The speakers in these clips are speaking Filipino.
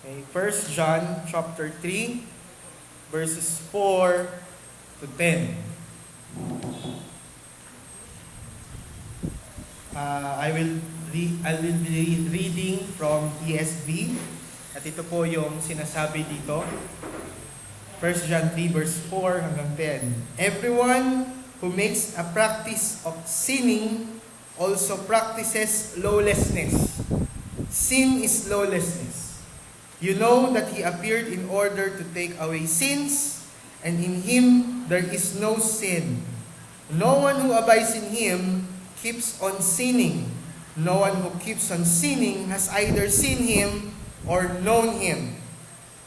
Okay, 1 John chapter 3, verses 4 to 10. I will be reading from ESV. At ito po yung sinasabi dito. 1 John 3 verse 4 hanggang 10. Everyone who makes a practice of sinning also practices lawlessness. Sin is lawlessness. You know that He appeared in order to take away sins, and in Him there is no sin. No one who abides in Him keeps on sinning. No one who keeps on sinning has either seen Him or known Him.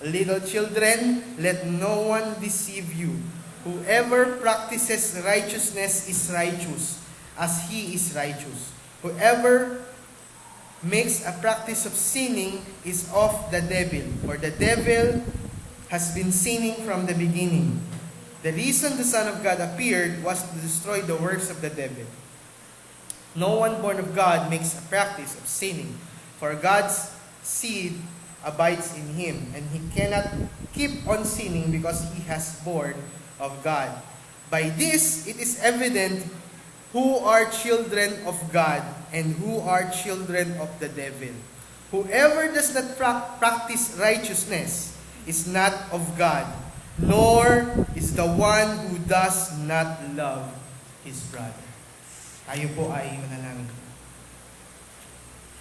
Little children, let no one deceive you. Whoever practices righteousness is righteous, as He is righteous. Whoever makes a practice of sinning is of the devil, for the devil has been sinning from the beginning. The reason the Son of God appeared was to destroy the works of the devil. No one born of God makes a practice of sinning, for God's seed abides in him, and he cannot keep on sinning because he has born of God. By this, it is evident who are children of God and who are children of the devil. Whoever does not practice righteousness is not of God, nor is the one who does not love his brother. Tayo po ay manalangin.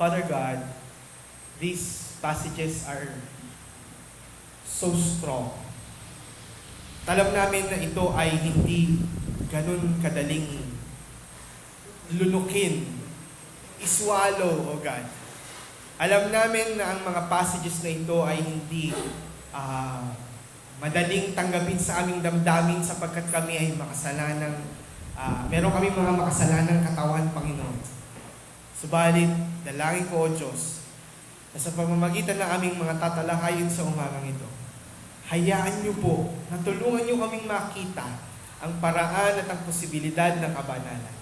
Father God, these passages are so strong. Alam namin na ito ay hindi ganun kadaling lunukin, iswallow, O God. Alam namin na ang mga passages na ito ay hindi madaling tanggapin sa aming damdamin sapagkat kami ay makasalanang, meron kami mga makasalanang katawan, Panginoon. Subalit, dalangin ko, O Diyos, na sa pamamagitan ng aming mga tatalakayin sa umagang ito, hayaan niyo po na tulungan niyo kaming makita ang paraan at ang posibilidad ng kabanalan.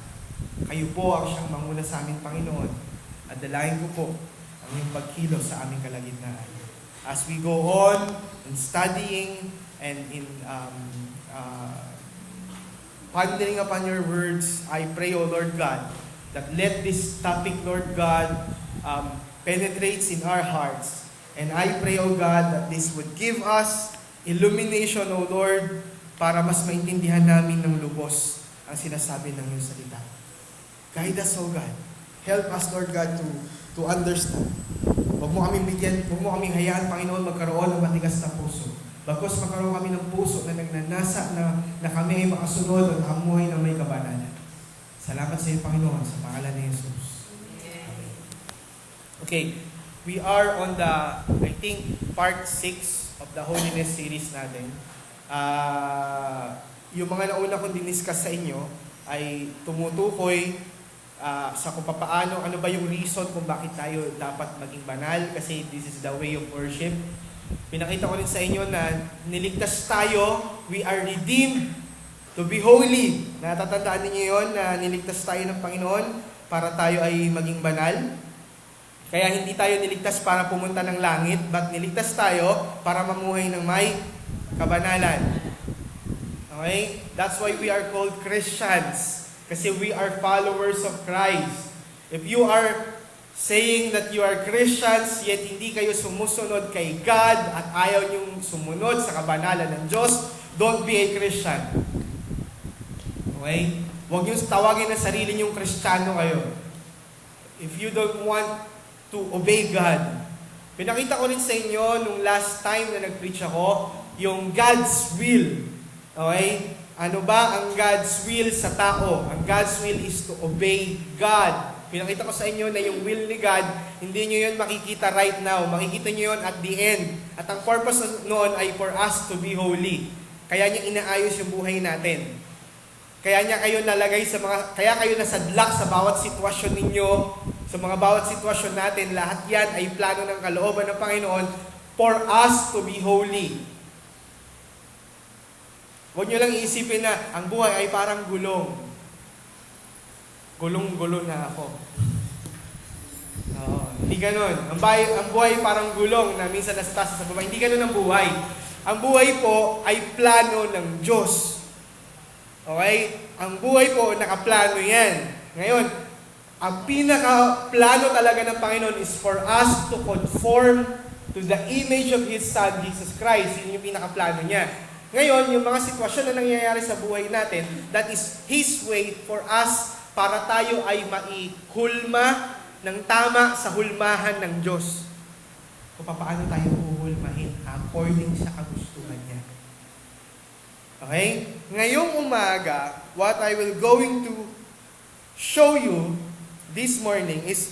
Kayo po ang siyang manguna sa amin, Panginoon. At dalangin ko po ang iyong pagkilos sa aming kalagitnaan. As we go on in studying and in pondering upon your words, I pray, O Lord God, that let this topic, Lord God, penetrates in our hearts. And I pray, O God, that this would give us illumination, O Lord, para mas maintindihan namin ng lubos ang sinasabi ng iyong salita. Guide us, O God. Help us, Lord God, to understand. Huwag mo kaming bigyan, huwag mo kaming hayaan, Panginoon, magkaroon ng matigas na puso. Bagkus magkaroon kami ng puso na nagnanasa na kami ay makasunod at amuhay na may kabanalan. Salamat sa iyo, Panginoon, sa pangalan ni Jesus. Amen. Okay, we are on the, I think, part 6 of the Holiness series natin. Yung mga nauna kong diniscuss sa inyo ay tumutukoy sa kung paano, ano ba yung reason kung bakit tayo dapat maging banal, kasi this is the way of worship. Pinakita ko rin sa inyo na niligtas tayo, we are redeemed to be holy. Natatandaan niyo yon na niligtas tayo ng Panginoon para tayo ay maging banal. Kaya hindi tayo niligtas para pumunta ng langit, but niligtas tayo para mamuhay ng may kabanalan. Okay? That's why we are called Christians. Kasi we are followers of Christ. If you are saying that you are Christians, yet hindi kayo sumusunod kay God at ayaw niyong sumunod sa kabanalan ng Diyos, don't be a Christian. Okay? Huwag niyong tawagin na sarili niyong Kristiyano kayo. If you don't want to obey God. Pinakita ko rin sa inyo nung last time na nag-preach ako, yung God's will. Okay? Ano ba ang God's will sa tao? Ang God's will is to obey God. Pinakita ko sa inyo na yung will ni God, hindi nyo yun makikita right now. Makikita nyo yun at the end. At ang purpose noon ay for us to be holy. Kaya niya inaayos yung buhay natin. Kaya niya kayo nalagay sa kaya kayo nasadlak sa bawat sitwasyon ninyo, sa mga bawat sitwasyon natin, lahat yan ay plano ng kalooban ng Panginoon for us to be holy. Huwag nyo lang iisipin na ang buhay ay parang gulong. Gulong-gulo na ako. Hindi ganon. Ang buhay parang gulong na minsan nasa taas sa baba. Hindi ganon ang buhay. Ang buhay po ay plano ng Diyos. Okay? Ang buhay po, nakaplano yan. Ngayon, ang pinaka-plano talaga ng Panginoon is for us to conform to the image of His Son, Jesus Christ. Yun yung pinaka-plano niya. Ngayon, yung mga sitwasyon na nangyayari sa buhay natin, that is His way for us para tayo ay maihulma ng tama sa hulmahan ng Diyos. Kung paano tayo huhulmahin according sa kagustuhan niya. Okay? Ngayong umaga, what I will going to show you this morning is,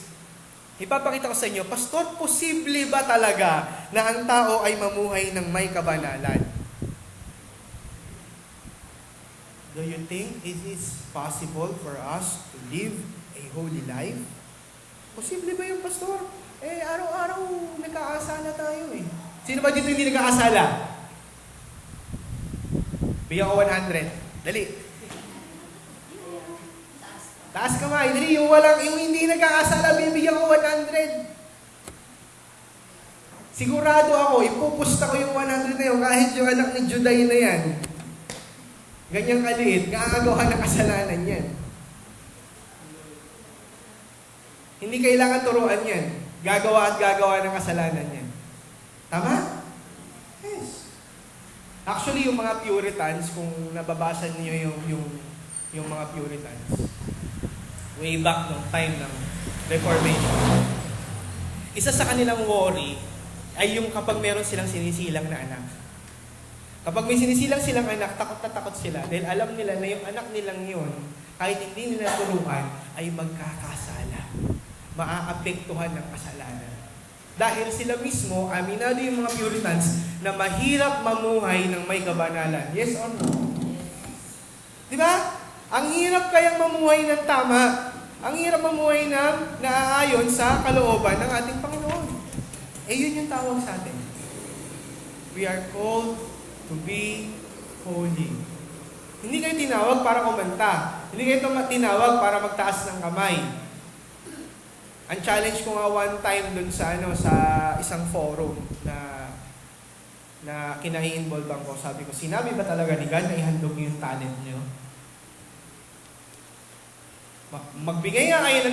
ipapakita ko sa inyo, Pastor, posible ba talaga na ang tao ay mamuhay ng may kabanalan? Do you think it is possible for us to live a holy life? Posible ba yung Pastor? Araw-araw nagkakasala tayo eh. Sino ba dito hindi nagkakasala? Bigyan ko 100. Dali. Taas kamay. Dali, yung hindi nagkakasala, bibigyan ko 100. Sigurado ako, ipupusta ko yung 100 na yun, kahit yung anak ni Juday na yan. Ganyang kaliit, kakagawa ng kasalanan yan. Hindi kailangan turuan yan. Gagawa at gagawa ng kasalanan yan. Tama? Yes. Actually, yung mga Puritans, kung nababasa niyo yung mga Puritans, way back nung time ng Reformation, isa sa kanilang worry ay yung kapag meron silang sinisilang na anak. Kapag may sinisilang silang anak, takot na takot sila dahil alam nila na yung anak nilang yun, kahit hindi nila turuan, ay magkakasala. Maaapektuhan ng kasalanan. Dahil sila mismo, aminado yung mga Puritans na mahirap mamuhay ng may kabanalan. Yes or no? Di ba? Ang hirap kayang mamuhay ng tama. Ang hirap mamuhay ng naaayon sa kalooban ng ating Panginoon. Yun yung tawag sa atin. We are called to be holy. Hindi kayo tinawag para kumanta. Hindi kayo tinawag para magtaas ng kamay. Ang challenge ko nga one time dun sa isang forum na kinai-involvean ko, sabi ko, sinabi ba talaga ni God na ihandog niyo yung talent niyo? Magbigay nga kayo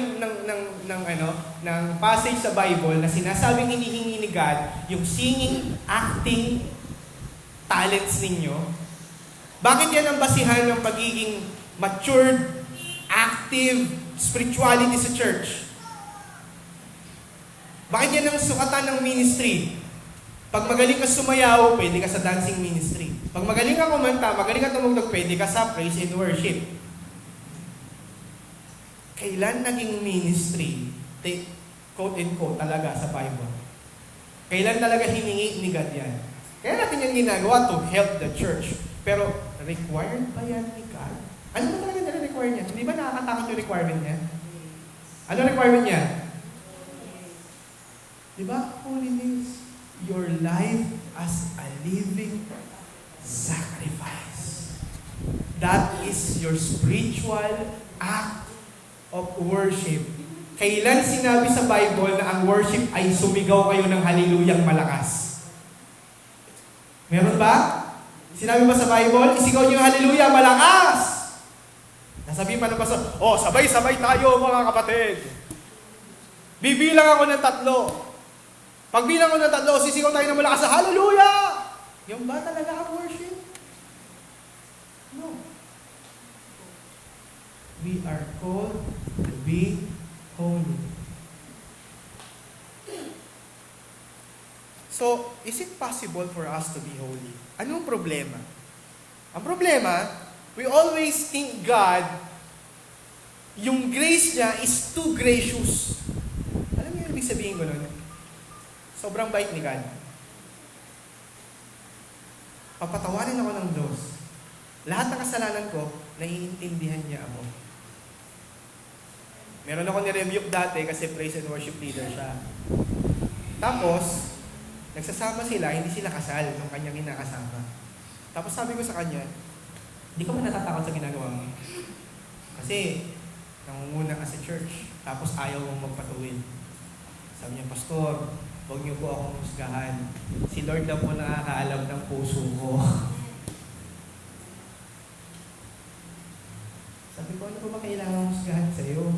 ng passage sa Bible na sinasabing hinihingi ni God yung singing, acting talents ninyo. Bakit yan ang basihan ng pagiging matured, active spirituality sa church? Bakit yan ang sukatan ng ministry? Pag magaling ka sumayaw, pwede ka sa dancing ministry. Pag magaling ka kumanta, magaling ka tumugtog, pwede ka sa praise and worship. Kailan naging ministry, quote and quote talaga sa Bible? Kailan talaga hiningi ni God yan? Kaya natin yan ginagawa to help the church. Pero, required ba yan ni God? Ano ba talaga nire-require niya? Hindi ba nakakatakot yung requirement niya? Ano requirement niya? Diba? Holiness. Your life as a living sacrifice. That is your spiritual act of worship. Kailan sinabi sa Bible na ang worship ay sumigaw kayo ng haleluyang malakas? Meron ba? Sinabi ba sa Bible, isigaw niyo yung haleluya malakas? Nasabihin pa ng pastor, sabay-sabay tayo mga kapatid. Bibilang ako ng 3. Pagbilang ko ng 3, sisigaw tayo ng malakas sa hallelujah! Yung ba talaga ang worship? No. We are called to be holy. So, is it possible for us to be holy? Anong problema? Ang problema, we always think God, yung grace niya is too gracious. Alam niyo yung ibig sabihin ko nun? Sobrang bait ni God. Papatawarin ako ng Diyos. Lahat ng kasalanan ko, naiintindihan niya ako. Meron ako ni-rebuke dati kasi praise and worship leader siya. Tapos, nagsasama sila, hindi sila kasal ng kanyang kinakasama. Tapos sabi ko sa kanya, hindi ka ba natatakot sa ginagawa mo? Kasi, nangunguna ka sa church, tapos ayaw mong magpatuwid. Sabi niya, Pastor, huwag niyo po akong husgahan. Si Lord lang po nakakaalam ng puso ko. Sabi ko, ano po ba kailangan husgahan sa'yo?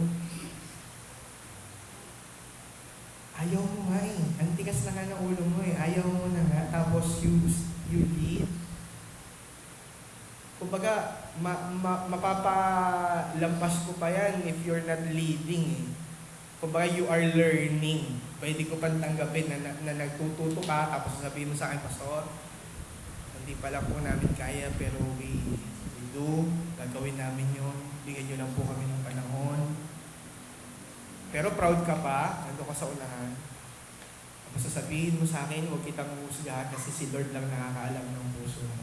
Ayaw mo nga eh. Ang tigas na nga ng ulo mo eh. Ayaw mo na nga. Tapos you lead. Kumbaga, mapapalampas ko pa yan if you're not leading eh. Kumbaga, you are learning. Pwede ko pang tanggapin na nagtututo ka, tapos sabihin mo sa akin, Pastor, hindi pala po namin kaya, pero we do. Gagawin namin yun. Bigyan nyo lang po kami ng panahon. Pero proud ka pa, ando ka sa unahan. Tapos sasabihin mo sa akin, huwag kitang husgahan kasi si Lord lang nakakaalam ng puso mo.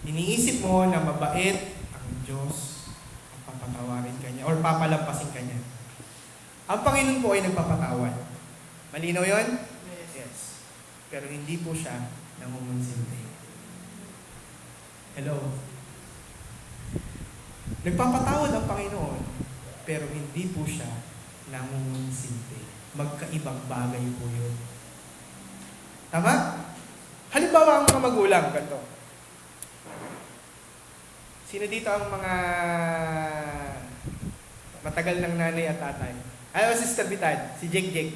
Iniisip mo na mabait ang Diyos at papatawarin ka niya or papalampasin ka niya. Ang Panginoon po ay nagpapatawad. Malinaw yun? Yes. Pero hindi po siya nangungunsinte. Hello? Nagpapatawad ang Panginoon, pero hindi po siya nangungunsinte. Magkaibang bagay po yun. Tama? Halimbawa ang mga magulang, ganito. Sino dito ang mga matagal ng nanay at tatay? Ayaw, Sister Bitad, si Jake.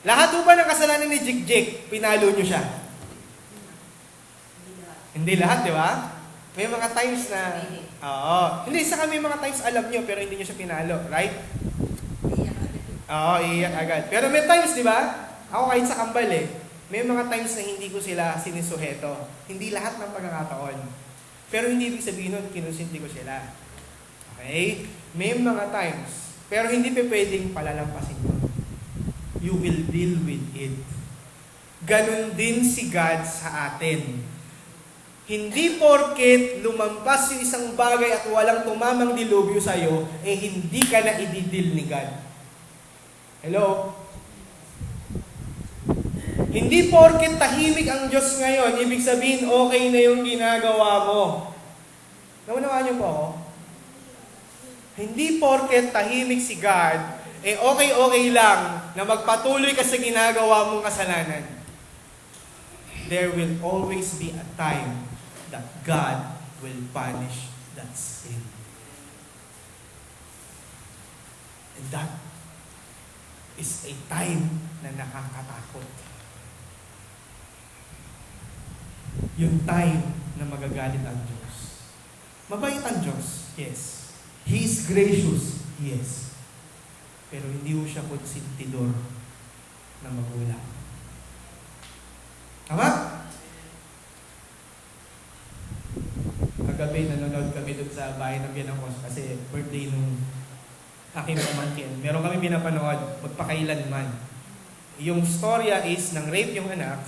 Lahat po ba ng kasalanan ni Jake, pinalo nyo siya? Hindi lahat, di ba? May mga times na, oo. Hindi, saka may mga times alam nyo, pero hindi nyo siya pinalo, right? Oo, iiyak agad. Pero may times, di ba? Ako kahit sa kambal eh, may mga times na hindi ko sila sinisuheto. Hindi lahat ng pagkakataon. Pero hindi ibig sabihin nun, kinusinti ko sila. Okay? May mga times. Pero hindi pa pwedeng palalampasin mo. You will deal with it. Ganon din si God sa atin. Hindi porket lumampas yung isang bagay at walang tumamang dilubyo sa'yo, eh hindi ka na ididil ni God. Hello? Hindi porket tahimik ang Diyos ngayon, ibig sabihin okay na yung ginagawa mo. Naunawaan niyo po ako? Hindi porket tahimik si God, eh okay lang na magpatuloy ka sa ginagawa mong kasalanan. There will always be a time that God will punish that sin. And that is a time na nakakatakot. Yung time na magagalit ang Diyos. Mabait ang Diyos, yes. He is gracious, yes. Pero hindi mo siya konsentidor na magulang. Tama? Kagabi nanonood kami doon sa bahay ng biyanang ko kasi birthday nung aking pamangkin. Meron kami pinapanood, magpakailanman. Yung storya is nang rape yung anak,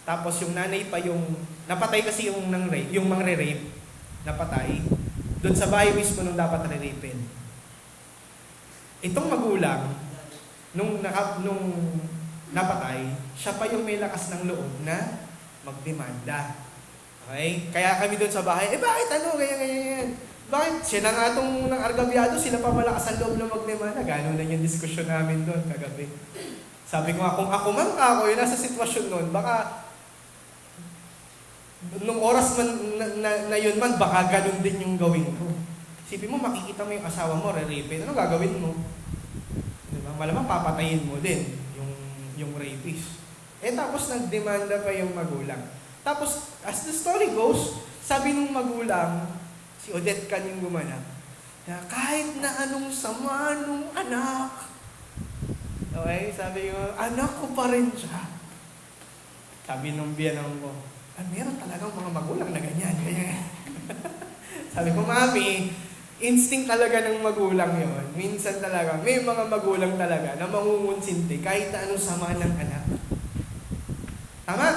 tapos yung nanay pa yung, napatay kasi yung nang rape, yung mangre-rape, napatay, doon sa bahay mismo nung dapat re-rapein. Itong magulang, nung napatay, siya pa yung may lakas ng loob na magdemanda. Okay? Kaya kami doon sa bahay, bakit ano, ganyan. Bakit? Siya na nga itong argabyado, sila pa malakas ang loob na magdemanda. Gano'n na yung diskusyon namin doon kagabi. Sabi ko nga, kung ako man ako, yun nasa sitwasyon noon, baka nung oras man na yun man, baka ganun din yung gawin ko. Isipin mo, makikita mo yung asawa mo, re-rape. Ano gagawin mo? Diba? Malamang papatayin mo din yung rapist. Tapos nagdemanda pa yung magulang. Tapos, as the story goes, sabi nung magulang, si Odette Can yung gumanap, na kahit na anong sama nung anak, okay, sabi ko, anak ko pa rin siya. Sabi nung biyanang ko, meron talagang mga magulang na ganyan. Sabi ko, Mami, instinct talaga ng magulang yon. Minsan talaga, may mga magulang talaga na mangungunsinti kahit na anong sama ng anak. Tama?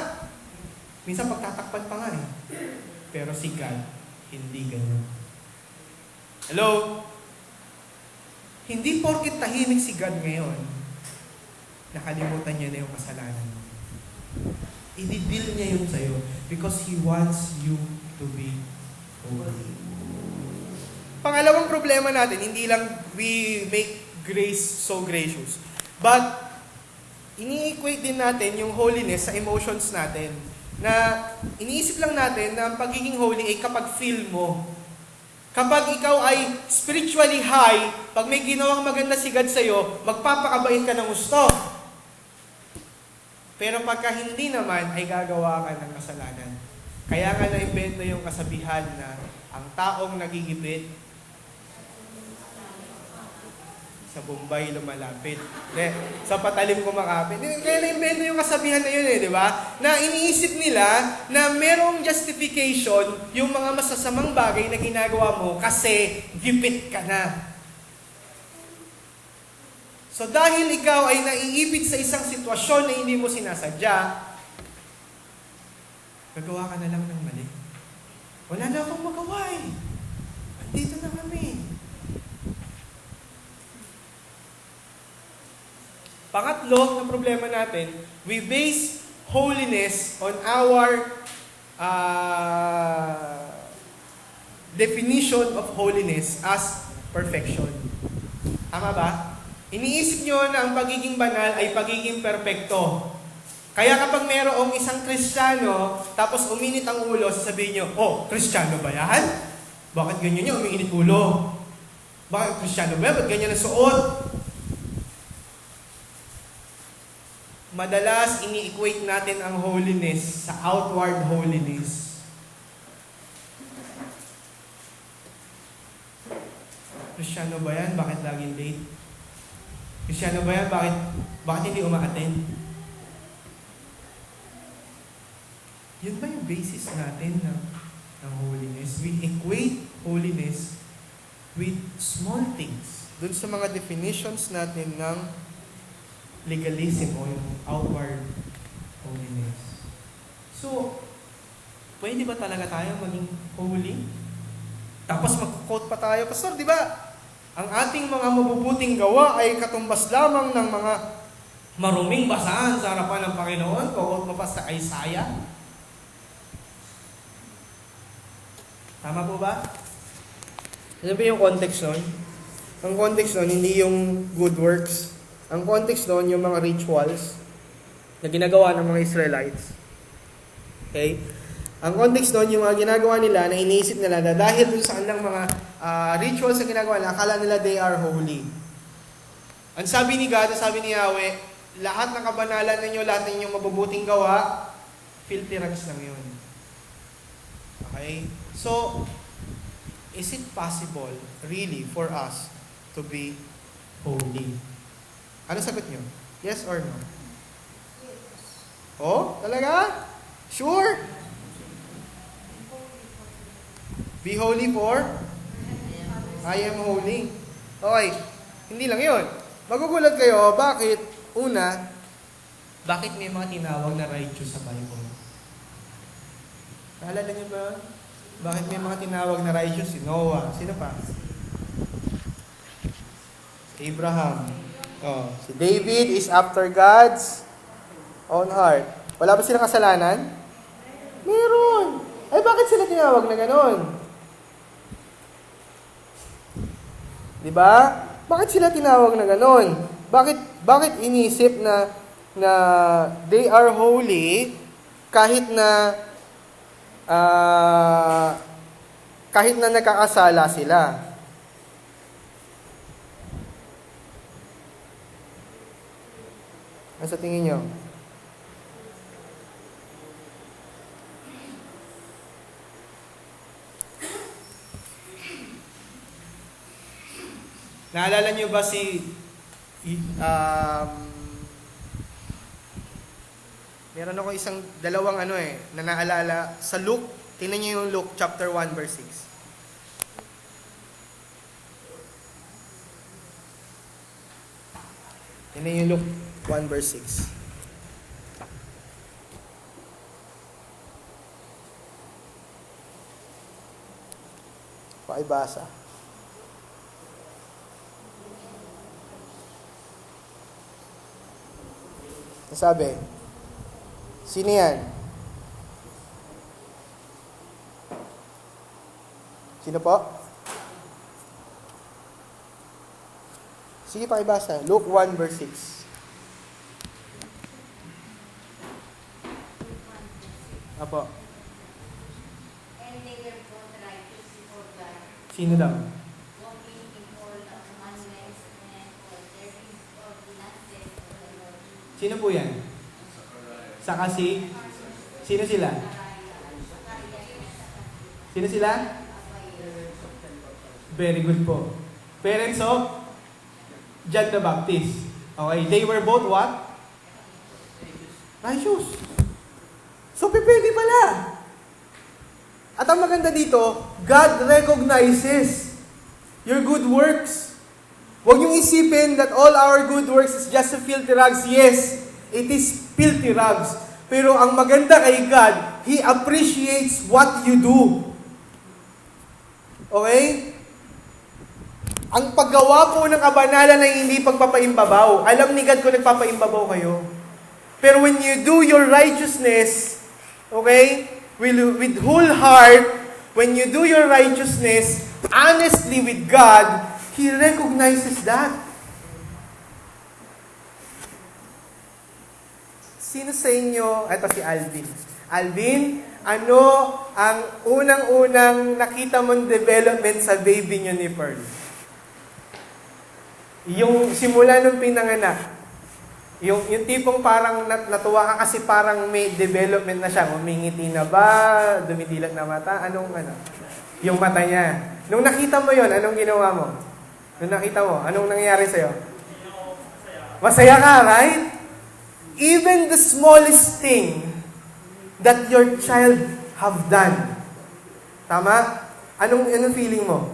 Minsan pagtatakpan pa nga eh. Pero si God, hindi ganyan. Hello? Hindi porket tahimik si God ngayon, nakalimutan niya na yung kasalanan mo. I-deal niya yun sa'yo because He wants you to be holy. Pangalawang problema natin, hindi lang we make grace so gracious, but ini-equate din natin yung holiness sa emotions natin. Na iniisip lang natin na ang pagiging holy ay kapag feel mo. Kapag ikaw ay spiritually high, pag may ginawang maganda si God sa'yo, magpapakabait ka ng gusto. Pero pagka hindi naman, ay gagawa ka ng kasalanan. Kaya nga na-invento yung kasabihan na ang taong nagigipit sa Bombay lumalapit. Sa patalim kumakapit. Kaya na-invento yung kasabihan na yun di ba? Na iniisip nila na merong justification yung mga masasamang bagay na ginagawa mo kasi gipit ka na. So dahil ikaw ay naiipit sa isang sitwasyon na hindi mo sinasadya, gagawa ka na lang ng mali. Wala na akong magawa Andito na kami. Pangatlo na problema natin, we base holiness on our definition of holiness as perfection. Tama ba? Iniisip nyo na ang pagiging banal ay pagiging perpekto. Kaya kapag mayroong isang Kristiyano, tapos uminit ang ulo, sasabihin nyo, oh, Kristiyano ba yan? Bakit ganyan nyo umiinit ulo? Bakit Kristiyano ba yan? Ba't ganyan ang suot? Madalas, ini-equate natin ang holiness sa outward holiness. Kristiyano ba yan? Bakit laging late? Kristiyano ba yan? Bakit hindi uma-attend? Yun ba yung basis natin ng holiness? We equate holiness with small things. Doon sa mga definitions natin ng legalism o yung outward holiness. So, pwede ba talaga tayo maging holy? Tapos mag-quote pa tayo, Pastor, di ba? Ang ating mga mabubuting gawa ay katumbas lamang ng mga maruming basahan sa harapan ng Panginoon. Quote mo pa sa Isaiah. Tama po ba? Ano ba yung context nun? Ang context nun, hindi yung good works. Ang context doon, yung mga rituals na ginagawa ng mga Israelites. Okay? Ang context doon, yung mga ginagawa nila na iniisip nila na dahil dun sa kanilang mga rituals na ginagawa nila, akala nila they are holy. Ang sabi ni God, ang sabi ni Yahweh, lahat ng kabanalan ninyo, lahat ng inyong mabubuting gawa, filthy rags lang yun. Okay? So, is it possible really for us to be holy? Ano sagot nyo? Yes or no? Oh, talaga? Sure? Be holy for? I am holy. Okay. Hindi lang yun. Magugulat kayo, bakit? Una, bakit may mga tinawag na righteous sa Bible? Naalala niyo ba? Bakit may mga tinawag na righteous? Si Noah. Sino pa? Abraham. Oh, si David is after God's own heart. Wala ba silang kasalanan? Meron. Ay, bakit sila tinawag na ganon? Diba? Bakit sila tinawag na ganon? Bakit inisip na they are holy kahit na nagkakasala sila? Ano sa tingin nyo? Naalala nyo ba meron ako dalawang na naalala sa Luke. Tingnan nyo yung Luke chapter 1 verse 6. Tingnan yung Luke 1 verse 6. Pakibasa. Sabi, sino yan? Sino po? Sige, pakibasa. Luke 1 verse 6. Apo. And they were both righteous before God, Sino daw? walking in all the commandments and observing ordinances of the Lord. Sino po yan? Saka si? Sino sila? Sino sila? Very good po. Parents of John the Baptist. Okay, they were both what? Righteous. So, pwede pala. At ang maganda dito, God recognizes your good works. Huwag niyong isipin that all our good works is just a filthy rags. Yes, it is filthy rags. Pero ang maganda kay God, He appreciates what you do. Okay? Ang paggawa po ng kabanalan ay hindi pagpapaimbabaw. Alam ni God kung nagpapaimbabaw kayo. Pero when you do your righteousness, okay, with whole heart, when you do your righteousness honestly with God, He recognizes that. Sino sa inyo, ito si Alvin. Alvin, ano ang unang-unang nakita mong development sa baby niyo ni Pearl? Yung simula nung pinanganak, yung tipong parang natuwa ka kasi parang may development na siya. Umingiti na ba? Dumidilat na mata? Yung mata niya. Nung nakita mo yon, anong ginawa mo? Nung nakita mo, anong nangyari sa'yo? Masaya ka, right? Even the smallest thing that your child have done. Tama? Anong feeling mo?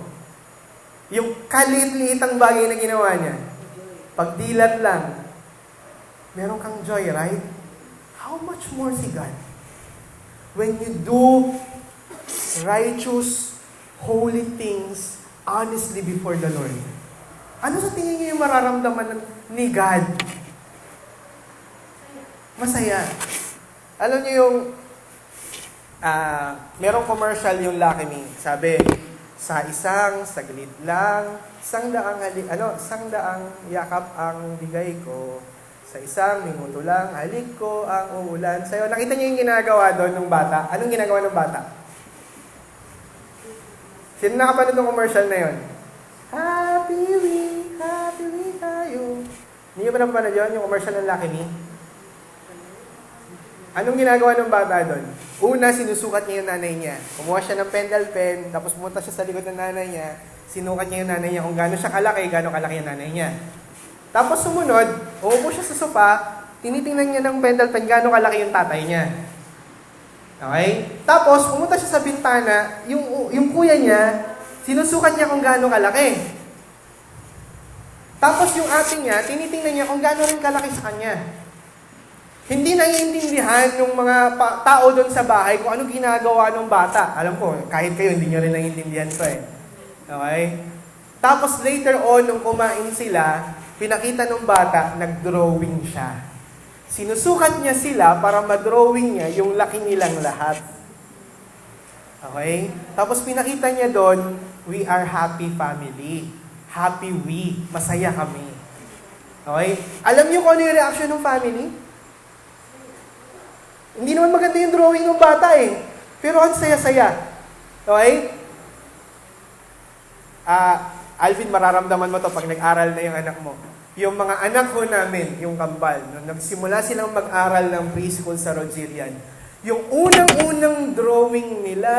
Yung kaliit-liitang bagay na ginawa niya. Pagdilat lang, meron kang joy, right? How much more si God? When you do righteous, holy things honestly before the Lord. Ano sa tingin niyo yung mararamdaman ni God? Masaya. Alam niyo yung merong commercial yung Lucky Me. Sabi, sa isang saglit lang, isang daang yakap ang bigay ko. Sa isang minuto lang, halik ko ang uulan sa'yo. Nakita niyo yung ginagawa doon ng bata? Anong ginagawa ng bata? Sino nakapanood ng commercial na yun? Happy we tayo. Hindi niyo ba napanood yun? Yung commercial ng Lucky Me? Anong ginagawa ng bata doon? Una, sinusukat niya yung nanay niya. Kumuha siya ng pentel pen, tapos pumunta siya sa likod ng nanay niya, sinukat niya yung nanay niya kung gaano siya kalaki, gaano kalaki yung nanay niya. Tapos sumunod, umupo siya sa sopa, tinitingnan niya ng pentel pen gaano kalaki yung tatay niya. Okay? Tapos, pumunta siya sa bintana, yung kuya niya, sinusukat niya kung gaano kalaki. Tapos yung ate niya, tinitingnan niya kung gaano rin kalaki sa kanya. Hindi naiintindihan ng mga tao doon sa bahay kung ano ginagawa ng bata. Alam ko, kahit kayo, hindi nyo rin naiintindihan to eh. Okay? Tapos later on, nung kumain sila, pinakita ng bata, nag-drawing siya. Sinusukat niya sila para ma-drawing niya yung laki nilang lahat. Okay? Tapos pinakita niya doon, we are happy family. Happy we. Masaya kami. Okay? Alam niyo kung ano yung reaction ng family? Hindi naman maganda yung drawing ng bata eh. Pero ang saya-saya. Okay? Alvin, mararamdaman mo to pag nag-aral na yung anak mo. Yung mga anak ko namin, yung kambal, nung nagsimula silang mag-aral ng preschool sa Rogerian, yung unang-unang drawing nila,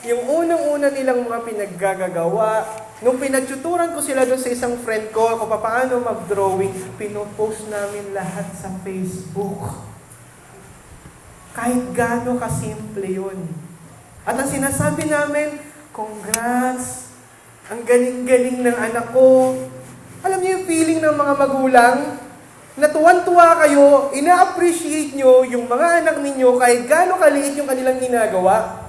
yung unang-unang nilang mga pinaggagawa, nung pinagtuturan ko sila doon sa isang friend ko, kung paano mag-drawing, pinopost namin lahat sa Facebook. Kahit gaano kasimple yun. At ang sinasabi namin, congrats, ang galing-galing ng anak ko. Alam niyo yung feeling ng mga magulang? Na tuwan-tuwa kayo, ina-appreciate nyo yung mga anak ninyo kahit gaano kaliit yung kanilang ginagawa.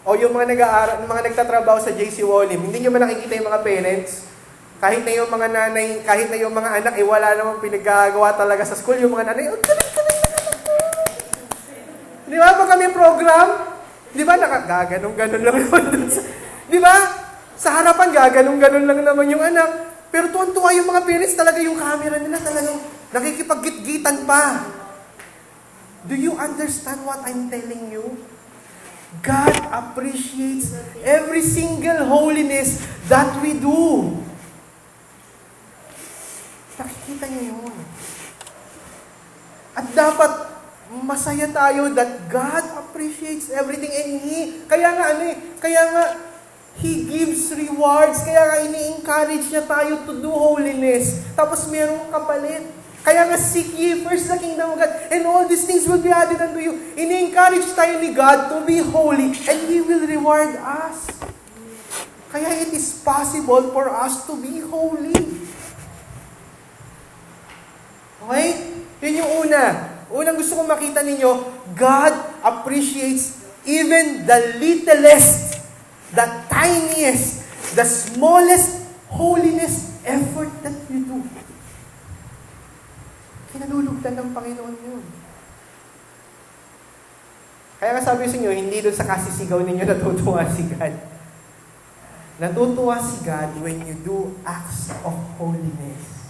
O yung mga mga nagtatrabaho sa JC Wolim, hindi nyo ba nakikita yung mga parents? Kahit na yung mga nanay, kahit na yung mga anak, wala namang pinagagawa talaga sa school, yung mga nanay, galing-galing na anak ko. Di ba? Pag kami program, di ba, gaganong-ganon lang naman dun sa, di ba? Sa harapan, gaganong-ganon lang naman yung anak. Pero tuwan-tuwa yung mga parents talaga, yung camera nila talagang nakikipag-git-gitan pa. Do you understand what I'm telling you? God appreciates every single holiness that we do. Nakikita niyo yun. At dapat masaya tayo that God appreciates everything and kaya nga, He gives rewards, kaya nga ini-encourage niya tayo to do holiness. Tapos merong kapalit. Kaya nga, seek ye first the kingdom of God, and all these things will be added unto you. Ini-encourage tayo ni God to be holy, and He will reward us. Kaya it is possible for us to be holy. Okay? Yun yung una. Unang gusto kong makita ninyo, God appreciates even the littlest, the tiniest, the smallest holiness effort that you do. Kinalulugdan ng Panginoon yun. Kaya nga sabi sa inyo, hindi doon sa kasisigaw ninyo natutuwa si God. Natutuwa si God when you do acts of holiness.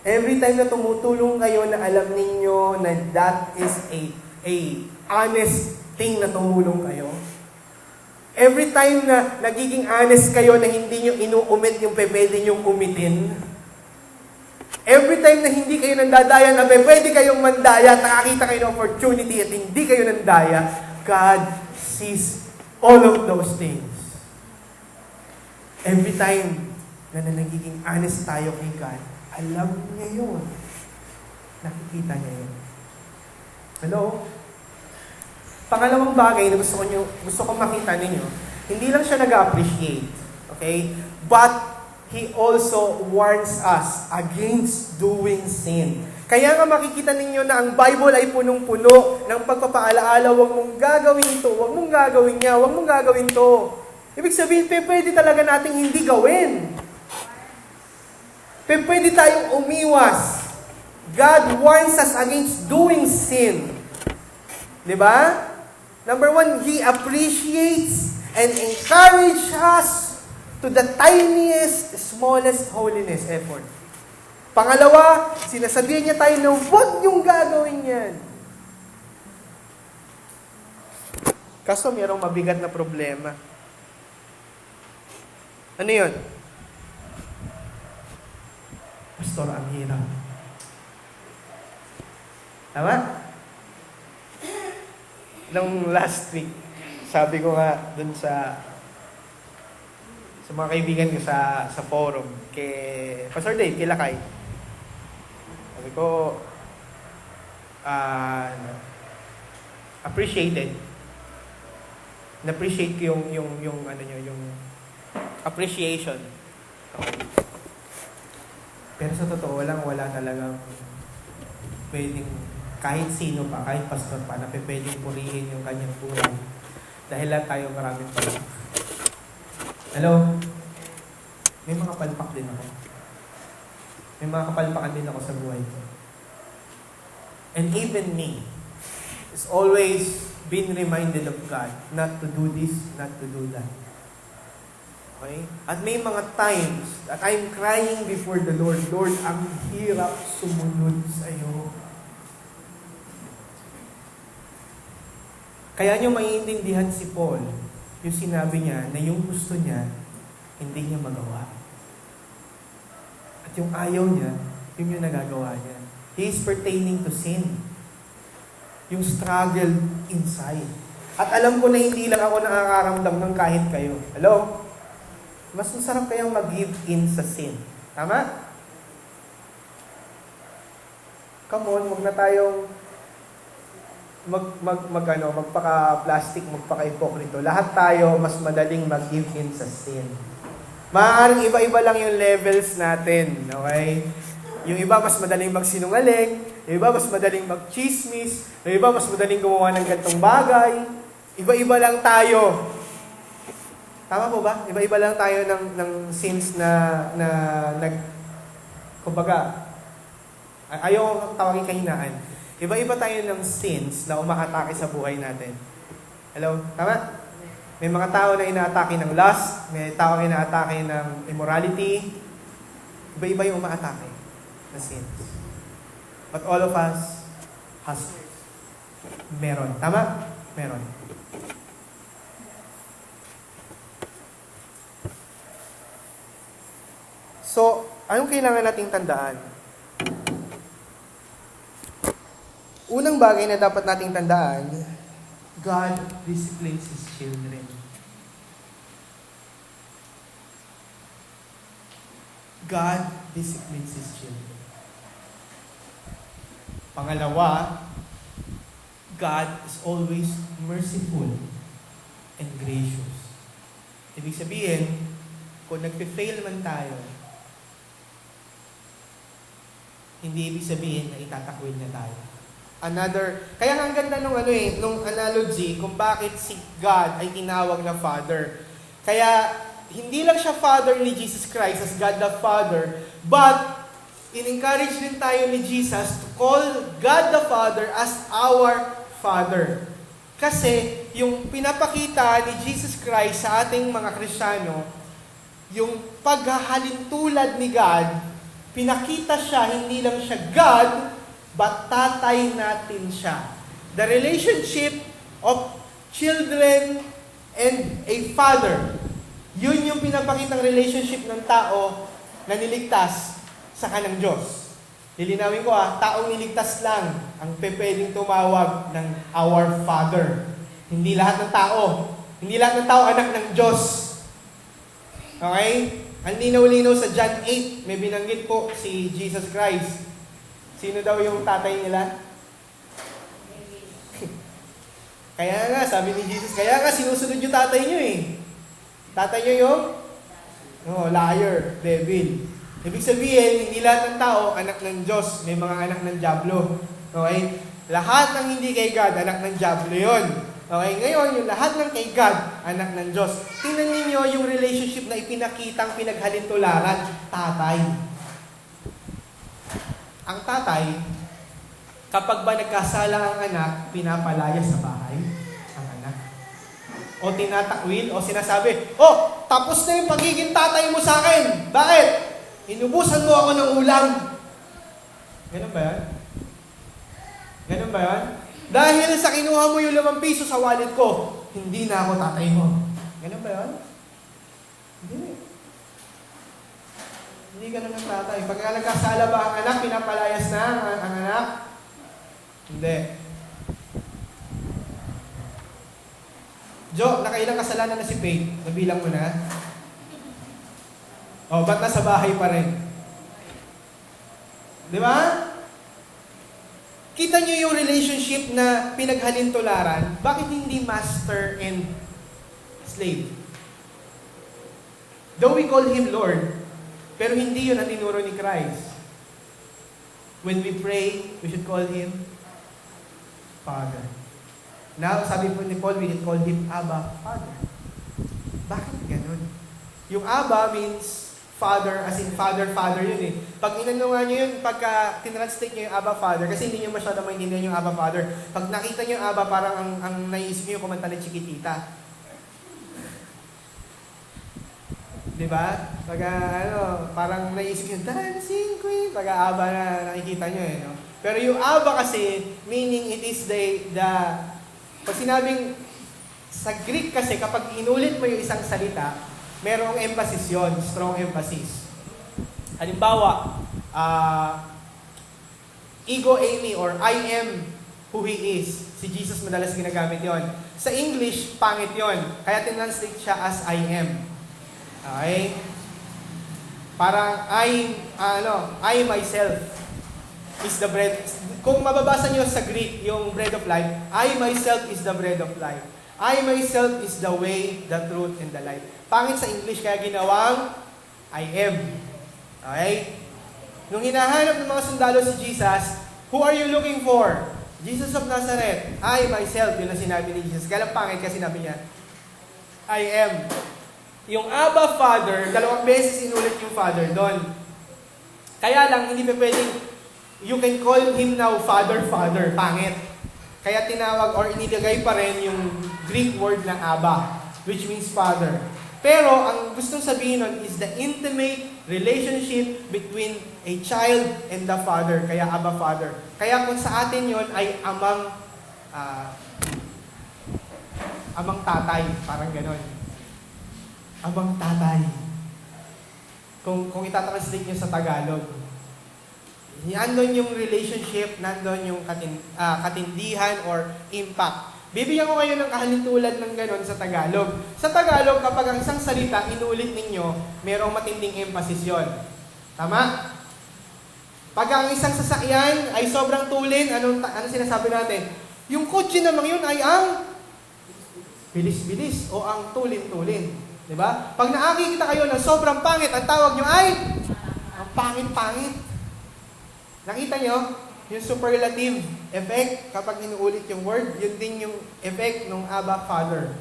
Every time na tumutulong kayo na alam ninyo na that is a honest thing na tumulong kayo. Every time na nagiging honest kayo na hindi nyo inuumit yung pwede nyong umitin. Every time na hindi kayo nandadaya na pwede kayong mandaya at nakakita kayo ng opportunity at hindi kayo nandaya, God sees all of those things. Every time na nagiging honest tayo kay God, alam niya yun. Nakikita niya yun. Hello? Pangalawang bagay na gusto ko makita ninyo, hindi lang siya nag-appreciate. Okay? But He also warns us against doing sin. Kaya nga makikita ninyo na ang Bible ay punong-puno ng pagpapaalaala, huwag mong gagawin to, huwag mong gagawin niya, huwag mong gagawin to. Ibig sabihin, pwede talaga nating hindi gawin. Pwede tayong umiwas. God warns us against doing sin. Diba? Number one, He appreciates and encourages us to the tiniest, smallest holiness effort. Pangalawa, sinasabihan niya tayo na huwag niyong gagawin yan. Kaso mayroong mabigat na problema. Ano yun? Pastor, ang hirap. Tama? Nung last week, sabi ko nga dun sa mga kaibigan ko sa forum, kay Pastor Dave, kay Lakay. Sabi ko, appreciated. Na-appreciate ko yung appreciation. Okay. Pero sa totoo wala talagang pwedeng kahit sino pa, kahit pastor pa, na pwedeng purihin yung kanyang buhay. Dahil lang tayo maraming palpak. Hello? May mga palpak din ako. May mga kapalpakan din ako sa buhay ko. And even me is always been reminded of God not to do this, not to do that. Okay? At may mga times that I'm crying before the Lord, Lord, ang hirap sumunod sa iyo. Kaya nyo maiintindihan si Paul, yung sinabi niya na yung gusto niya, hindi niya magawa. At yung ayaw niya, yun yung nagagawa niya. He is pertaining to sin. Yung struggle inside. At alam ko na hindi lang ako nakakaramdam ng kahit kayo. Hello? Mas masarap kayang mag-give in sa sin. Tama? Come on, huwag na tayong magpaka-plastic, magpaka-ipokrito. Lahat tayo mas madaling mag-give in sa sin. Maaaring iba-iba lang yung levels natin. Okay? Yung iba mas madaling magsinungaling, yung iba mas madaling mag-chismis, yung iba mas madaling gumawa ng gantong bagay. Iba-iba lang tayo. Tama po ba? Iba-iba lang tayo ng sins kumbaga, ayaw tawagin kahinaan. Iba-iba tayo ng sins na umaatake sa buhay natin. Hello? Tama? May mga tao na inaatake ng lust, may tao na inaatake ng immorality. Iba-iba yung umaatake na sins. But all of us has Meron. Tama? Meron. So, anong kailangan nating tandaan? Unang bagay na dapat nating tandaan, God disciplines His children. God disciplines His children. Pangalawa, God is always merciful and gracious. Ibig sabihin, kung nagpe-fail man tayo, hindi ibig sabihin na itatakwil na tayo. Kaya nga ang ganda nung analogy kung bakit si God ay tinawag na Father. Kaya, hindi lang siya Father ni Jesus Christ as God the Father, but in-encourage din tayo ni Jesus to call God the Father as our Father. Kasi, yung pinapakita ni Jesus Christ sa ating mga Kristiyano, yung paghahalintulad ni God, pinakita siya, hindi lang siya God, but tatay natin siya. The relationship of children and a father, yun yung pinapakitang relationship ng tao na niligtas sa kanang Diyos. Lilinawin ko taong niligtas lang ang pwedeng tumawag ng our Father. Hindi lahat ng tao. Hindi lahat ng tao anak ng Diyos. Okay? Ang linaw-linaw sa John 8, may binanggit po si Jesus Christ. Sino daw yung tatay nila? Kaya nga, sabi ni Jesus, kaya nga sinusunod yung tatay nyo eh. Tatay nyo yung? Liar, devil. Ibig sabihin, hindi lahat ng tao anak ng Diyos. May mga anak ng Diablo. Okay? Lahat ng hindi kay God, anak ng Diablo yun. Okay? Ngayon, yung lahat ng kay God, anak ng Diyos. Tingnan ninyo yung relationship na ipinakitang pinaghalintularan, tatay. Ang tatay, kapag ba nagkasala ang anak, pinapalaya sa bahay ang anak. O tinatakwil, o sinasabi, tapos na yung pagiging tatay mo sa akin. Bakit? Inubusan mo ako ng ulam. Ganun ba yan? Ganun ba yan? Dahil sa kinuha mo yung 5 piso sa wallet ko, hindi na ako tatay mo. Ganun ba yan? Hindi. Hindi ka na ng tatay. Pagka nagkasala ba ang anak, pinapalayas na ang anak? Hindi. Jo, nakailang kasalanan na si Faith? Nabilang mo na? Ba't nasa bahay pa rin? Di ba? Kita nyo yung relationship na pinaghalintularan, bakit hindi master and slave? Though we call Him Lord, pero hindi yun ang tinuro ni Christ. When we pray, we should call Him Father. Now, sabi po ni Paul, we can call Him Abba, Father. Bakit ganun? Yung Abba means Father, as in Father yun eh. Pag inanungan nyo yun, pagka tinranslate nyo yung Abba Father, kasi hindi nyo masyado maintindihan yung Abba Father, pag nakita nyo yung Abba, parang ang naisip nyo yung kumanta ng Chiquitita. Diba? Parang naisip nyo, dancing queen, pag Abba na nakikita nyo eh. No? Pero yung Abba kasi, meaning it is pag sinabing, sa Greek kasi, kapag inulit mo yung isang salita, merong emphasis yon, strong emphasis. Halimbawa, ego eimi or I am who He is. Si Jesus madalas ginagamit yon. Sa English, pangit yon. Kaya tinranslate siya as I am. Okay? Parang I myself is the bread. Kung mababasa niyo sa Greek yung bread of life, I myself is the bread of life. I myself is the way, the truth, and the life. Pangit sa English, kaya ginawang I am. Okay? Nung hinahanap ng mga sundalo si Jesus, who are you looking for? Jesus of Nazareth. I myself, yun ang sinabi ni Jesus. Kaya lang pangit kasi sinabi niya, I am. Yung Abba Father, 2 beses inulit yung Father doon. Kaya lang, hindi pa pwedeng, you can call Him now Father, pangit. Kaya tinawag or inilagay pa rin yung Greek word ng Abba, which means Father. Pero ang gustong sabihin nun is the intimate relationship between a child and the Father, kaya Abba Father. Kaya kung sa atin yon ay amang ah, amang tatay, parang ganon. Amang tatay. Kung itatranslate nyo sa Tagalog, nandun yung relationship, nandun yung katindihan or impact. Bibigyan ko kayo ng kahalintulad ng ganon sa Tagalog. Sa Tagalog, kapag ang isang salita, inulit ninyo, merong matinding emphasis yon. Tama? Pag ang isang sasakyan ay sobrang tulin, ano sinasabi natin? Yung kotse namang yun ay ang bilis-bilis o ang tulin-tulin. Diba? Pag nakakikita kayo ng sobrang pangit, ang tawag nyo ay ang pangit-pangit. Nakita nyo? Yung superlative effect, kapag inuulit yung word, yun din yung effect ng Abba Father.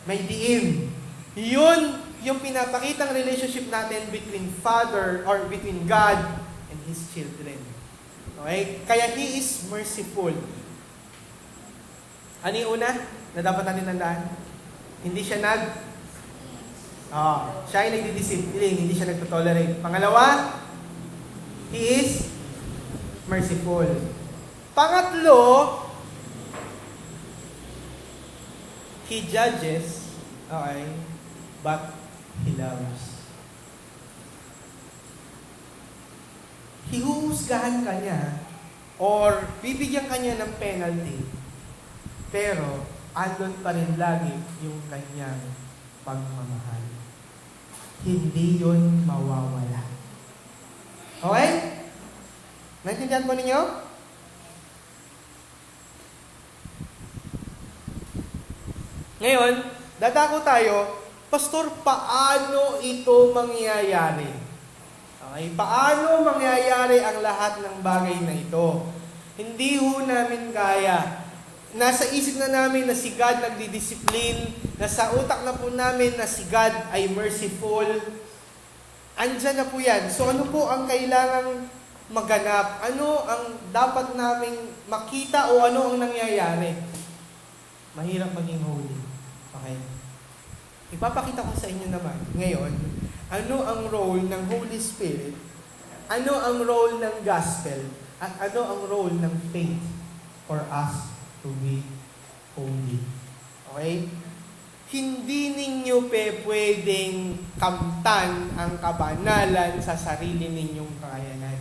May diin. Yun yung pinapakitang relationship natin between Father or between God and His children. Okay? Kaya He is merciful. Ano yung una na dapat natin tandaan? Hindi siya siya ay nagdi-discipline, hindi siya nagtotolerate. Pangalawa, He is merciful. Pangatlo, He judges, okay, but He loves. Hihuhusgahan ka niya or bibigyan ka niya ng penalty, pero andun pa rin lagi yung kanyang pagmamahal. Hindi yun mawawala. Okay? Naintindihan po ninyo? Ngayon, dadako tayo, Pastor, paano ito mangyayari? Okay, paano mangyayari ang lahat ng bagay na ito? Hindi ho namin kaya. Nasa isip na namin na si God nagdidisiplin, nasa utak na po namin na si God ay merciful. Andyan na po yan. So ano po ang kailangang maganap? Ano ang dapat naming makita o ano ang nangyayari? Mahirap maging holy. Okay? Ipapakita ko sa inyo naman ngayon, ano ang role ng Holy Spirit, ano ang role ng gospel, at ano ang role ng faith for us to be holy. Okay? Hindi ninyo pwedeng kamtan ang kabanalan sa sarili ninyong kakayanan.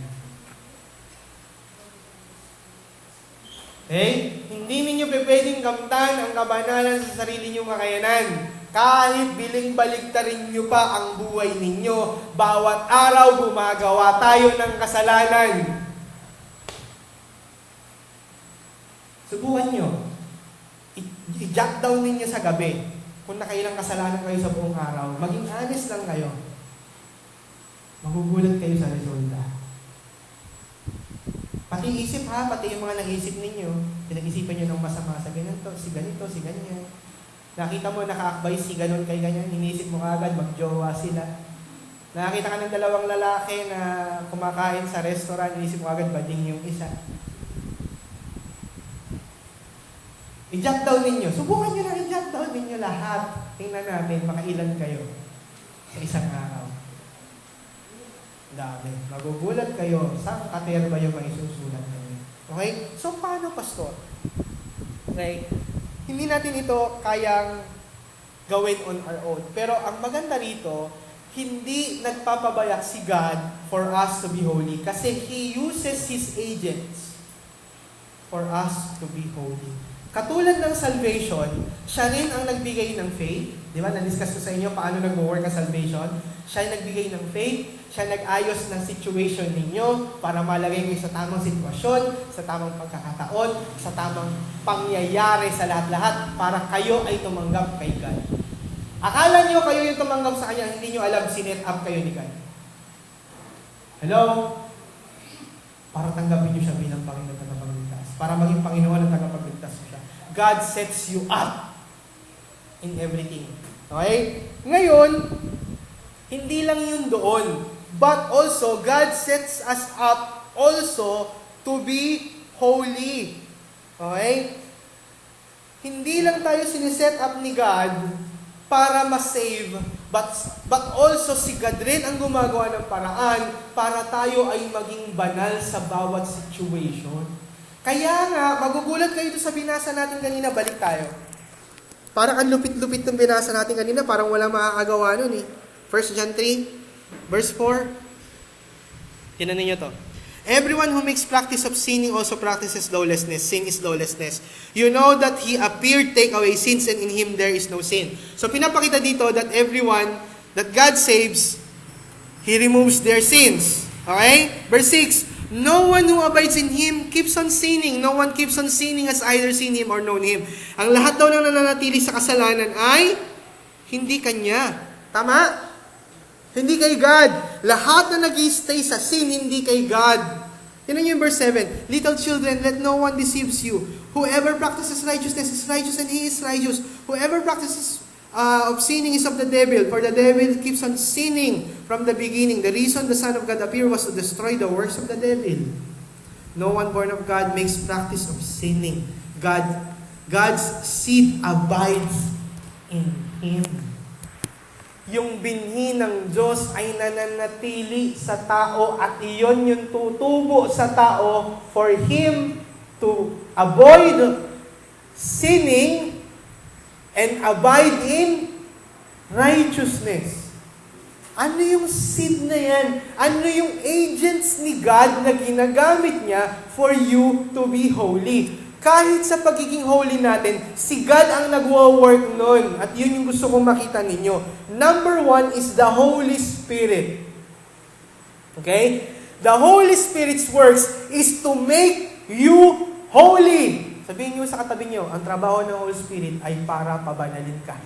Okay? Hindi ninyo pwedeng kamtan ang kabanalan sa sarili ninyong kakayanan. Kahit biling-baligtarin nyo pa ang buhay ninyo, bawat araw gumagawa tayo ng kasalanan. Subukan nyo. I-jot down ninyo sa gabi. Kung nakailang kasalanan kayo sa buong araw, maging honest lang kayo. Magugulat kayo sa resulta. Pati isip ha, pati yung mga nag-isip ninyo, pinag-isipan nyo ng masama sa ganito, si ganyan. Nakita mo, nakaakbay si ganon kay ganyan, inisip mo agad, magjowa sila. Nakita ka ng dalawang lalaki na kumakain sa restaurant, inisip mo agad, bading yung isa. I-jot down ninyo. Subukan nyo na i-jot down ninyo lahat. Tingnan natin, makailan kayo sa isang araw. Dami. Magugulat kayo. Saan katerba yung may susulat ninyo? Okay? So, paano, Pastor? Okay? Hindi natin ito kayang gawin on our own. Pero ang maganda rito, hindi nagpapabayak si God for us to be holy. Kasi He uses His agents for us to be holy. Katulad ng salvation, siya rin ang nagbigay ng faith. Di ba? Na-discuss ko sa inyo paano nag-work ang salvation. Siya yung nagbigay ng faith. Siya nag-ayos ng situation ninyo para malagay kayo sa tamang sitwasyon, sa tamang pagkakataon, sa tamang pangyayari sa lahat-lahat para kayo ay tumanggap kay God. Akala nyo kayo yung tumanggap sa Kanya, hindi nyo alam sinet up kayo ni God. Hello? Para tanggapin nyo siya bilang Panginoon at tagapagligtas. Para maging Panginoon at tagapagligtas mo siya. God sets you up in everything. Okay? Ngayon, hindi lang yun doon. But also, God sets us up also to be holy. Okay? Hindi lang tayo siniset up ni God para ma-save, but also si God rin ang gumagawa ng paraan para tayo ay maging banal sa bawat situation. Kaya nga, magugulat kayo sa binasa natin kanina, balik tayo. Parang ang lupit-lupit ng binasa natin kanina, parang wala makakagawa nun eh. 1 John 3, verse 4. Tinan ninyo to. Everyone who makes practice of sinning also practices lawlessness. Sin is lawlessness. You know that He appeared take away sins, and in Him there is no sin. So pinapakita dito that everyone that God saves, He removes their sins. Okay? Verse 6. No one who abides in Him keeps on sinning. No one keeps on sinning has either seen Him or known Him. Ang lahat daw ng nananatili sa kasalanan ay hindi Kanya. Tama? Hindi kay God. Lahat na nag-stay sa sin, hindi kay God. Tignan niyo yung verse 7. Little children, let no one deceives you. Whoever practices righteousness is righteous and he is righteous. Whoever practices of sinning is of the devil, for the devil keeps on sinning from the beginning. The reason the Son of God appeared was to destroy the works of the devil. No one born of God makes practice of sinning. God's seed abides in Him. Yung binhi ng Diyos ay nananatili sa tao at iyon yung tutubo sa tao for him to avoid sinning and abide in righteousness. Ano yung seed na yan? Ano yung agents ni God na ginagamit niya for you to be holy? Kahit sa pagiging holy natin, si God ang nagwo-work nun. At yun yung gusto kong makita ninyo. Number 1 is the Holy Spirit. Okay? The Holy Spirit's works is to make you holy. Sabihin nyo sa katabi nyo, ang trabaho ng Holy Spirit ay para pabanalin ka.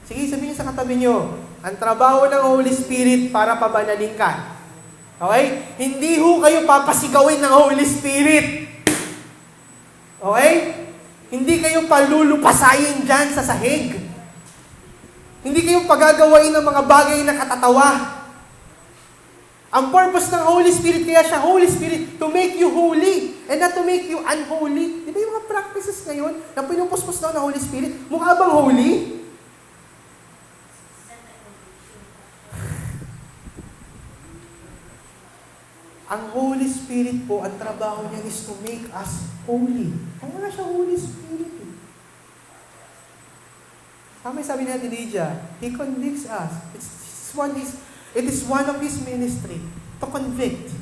Sige, sabihin nyo sa katabi nyo, ang trabaho ng Holy Spirit para pabanalin ka. Okay? Hindi ho kayo papasigawin ng Holy Spirit. Okay? Hindi kayo palulupasayin dyan sa sahig. Hindi kayo pagagawain ng mga bagay na katatawa. Ang purpose ng Holy Spirit, kaya siya Holy Spirit, to make you holy and not to make you unholy. Di ba yung mga practices ngayon na pinupuspos daw ng Holy Spirit, mukha bang holy? Ang Holy Spirit po, ang trabaho niya is to make us holy. Kaya nga siya Holy Spirit. Tama sabi natin Lydia, He convicts us. It is one of His ministry to convict.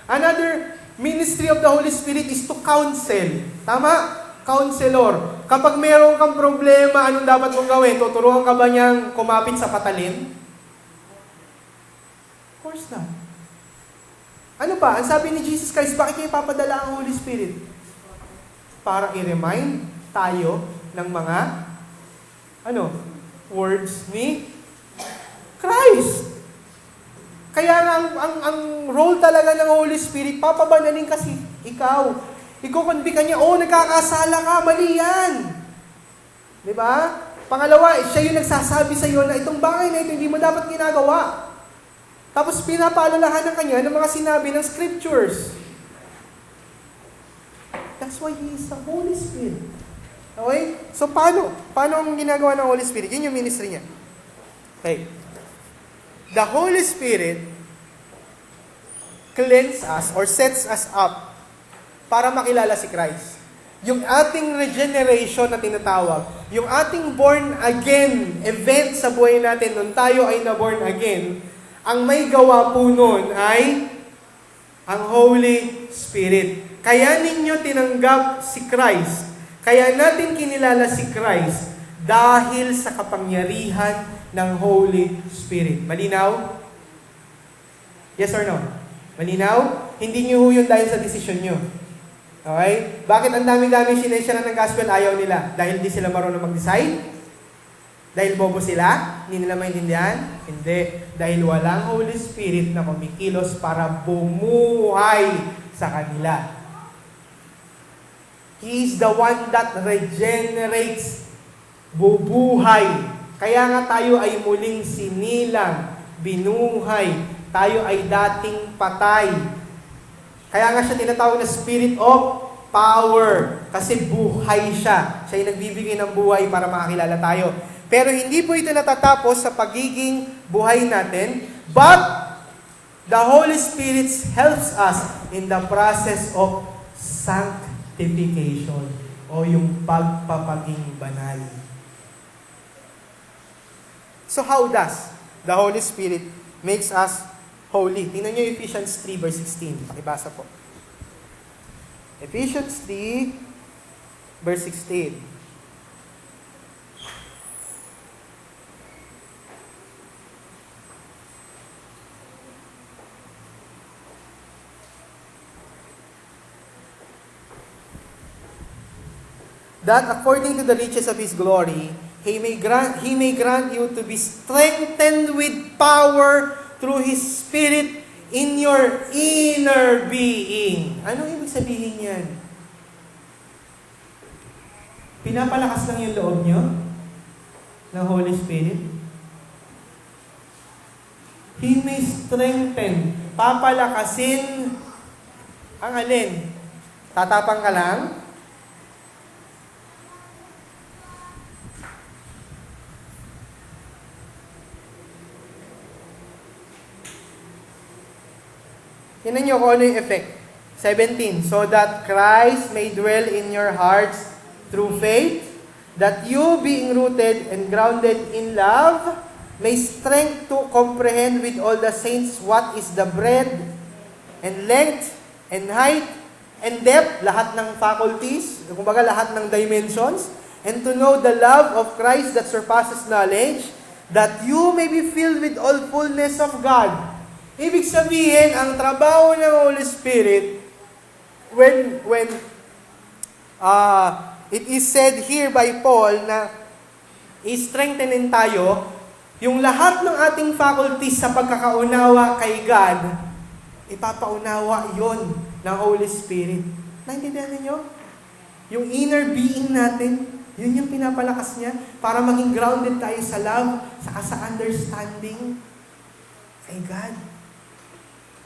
Another ministry of the Holy Spirit is to counsel. Tama? Counselor. Kapag meron kang problema, anong dapat mong gawin? Tuturuan ka ba niyang kumapit sa patalim? Of course not. Ano pa? Ang sabi ni Jesus Christ, bakit niya ipapadala ang Holy Spirit? Para i-remind tayo ng mga words ni Christ. Kaya ang role talaga ng Holy Spirit, papabanalin kasi ikaw. Iko-convict ka niya, nagkakasala ka, mali yan. Di ba? Pangalawa, siya yung nagsasabi sa iyo na itong bagay na ito, hindi mo dapat ginagawa. Tapos pinapaalalahanan kanya ng mga sinabi ng scriptures. That's why He is the Holy Spirit. Okay? So paano ang ginagawa ng Holy Spirit? Yun yung ministry niya. Okay. The Holy Spirit cleanses us or sets us up para makilala si Christ. Yung ating regeneration na tinatawag, yung ating born again event sa buhay natin nung tayo ay na-born again, ang may gawa po nun ay ang Holy Spirit. Kaya ninyo tinanggap si Christ. Kaya natin kinilala si Christ dahil sa kapangyarihan ng Holy Spirit. Malinaw? Yes or no? Malinaw? Hindi nyo yun dahil sa desisyon nyo. Okay? Bakit ang dami-dami sinensya ng gospel ayaw nila? Dahil di sila marunong mag-decide? Dahil bobo sila? Hindi nila maintindihan? Hindi. Dahil walang Holy Spirit na kumikilos para bumuhay sa kanila. He is the one that regenerates, bubuhay. Kaya nga tayo ay muling sinilang, binuhay. Tayo ay dating patay. Kaya nga siya tinatawag na Spirit of Power. Kasi buhay siya. Siya ay nagbibigay ng buhay para makakilala tayo. Pero hindi po ito natatapos sa pagiging buhay natin, but The Holy Spirit helps us in the process of sanctification o yung pagpapaging banal. So how does the Holy Spirit makes us holy? Tingnan niyo Ephesians 3 verse 16. Pakibasa po. Ephesians 3 verse 16. That according to the riches of His glory, He may grant you to be strengthened with power through His Spirit in your inner being. Anong ibig sabihin yan? Pinapalakas lang yung loob nyo ng Holy Spirit? He may strengthen. Papalakasin ang alin? Tatapang ka lang? Tingnan nyo kung ano yung effect. 17, so that Christ may dwell in your hearts through faith, that you being rooted and grounded in love, may strength to comprehend with all the saints what is the breadth and length and height and depth, lahat ng faculties, kumbaga lahat ng dimensions, and to know the love of Christ that surpasses knowledge, that you may be filled with all fullness of God. Ibig sabihin, ang trabaho ng Holy Spirit, when it is said here by Paul na i-strengthenin tayo, yung lahat ng ating faculties sa pagkakaunawa kay God, ipapaunawa yon ng Holy Spirit. Naintindihan niyo? Yung inner being natin, yun yung pinapalakas niya para maging grounded tayo sa love, sa understanding kay God.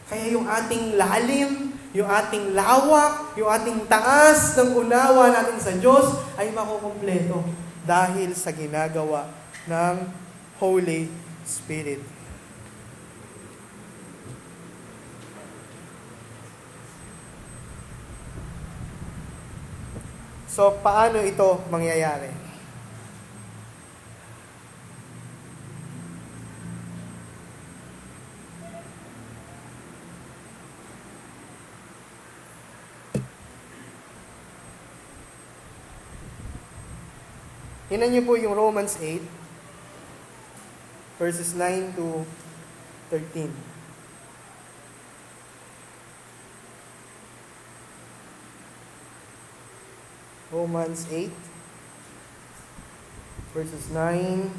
Kaya yung ating lalim, yung ating lawak, yung ating taas ng unawa natin sa Diyos ay makukumpleto dahil sa ginagawa ng Holy Spirit. So, paano ito mangyayari? Tingnan niyo po yung Romans 8, verses 9 to 13. Romans 8, verses 9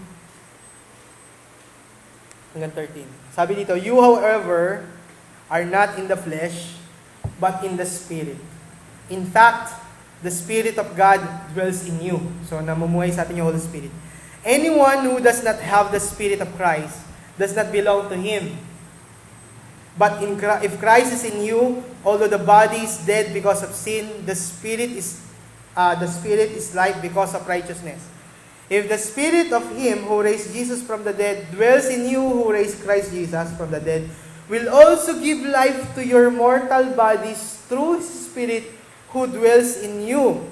hanggang 13. Sabi dito, you however are not in the flesh, but in the Spirit. In fact, the Spirit of God dwells in you. So, namumuhay sa atin yung Holy Spirit. Anyone who does not have the Spirit of Christ does not belong to Him. But if Christ is in you, although the body is dead because of sin, the Spirit is life because of righteousness. If the Spirit of Him who raised Jesus from the dead dwells in you, who raised Christ Jesus from the dead, will also give life to your mortal bodies through His Spirit who dwells in you.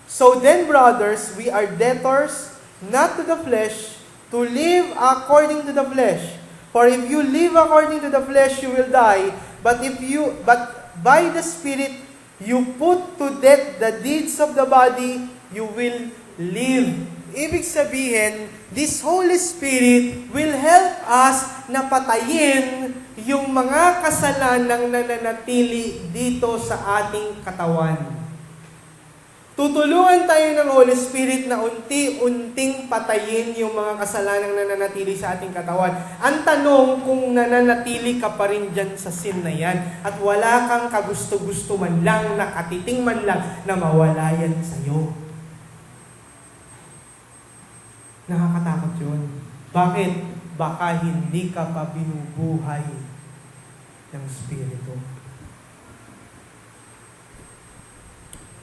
So then, brothers, we are debtors, not to the flesh, to live according to the flesh. For if you live according to the flesh, you will die. But by the Spirit, you put to death the deeds of the body, you will live. Ibig sabihin, this Holy Spirit will help us na patayin yung mga kasalanang nananatili dito sa ating katawan. Tutulungan tayo ng Holy Spirit na unti-unting patayin yung mga kasalanang nananatili sa ating katawan. Ang tanong kung nananatili ka pa rin dyan sa sin na yan at wala kang kagusto-gusto man lang, nakatiting man lang na mawala yan sa'yo. Nakakatakot yun. Bakit? Baka hindi ka pa binubuhay ng Espiritu.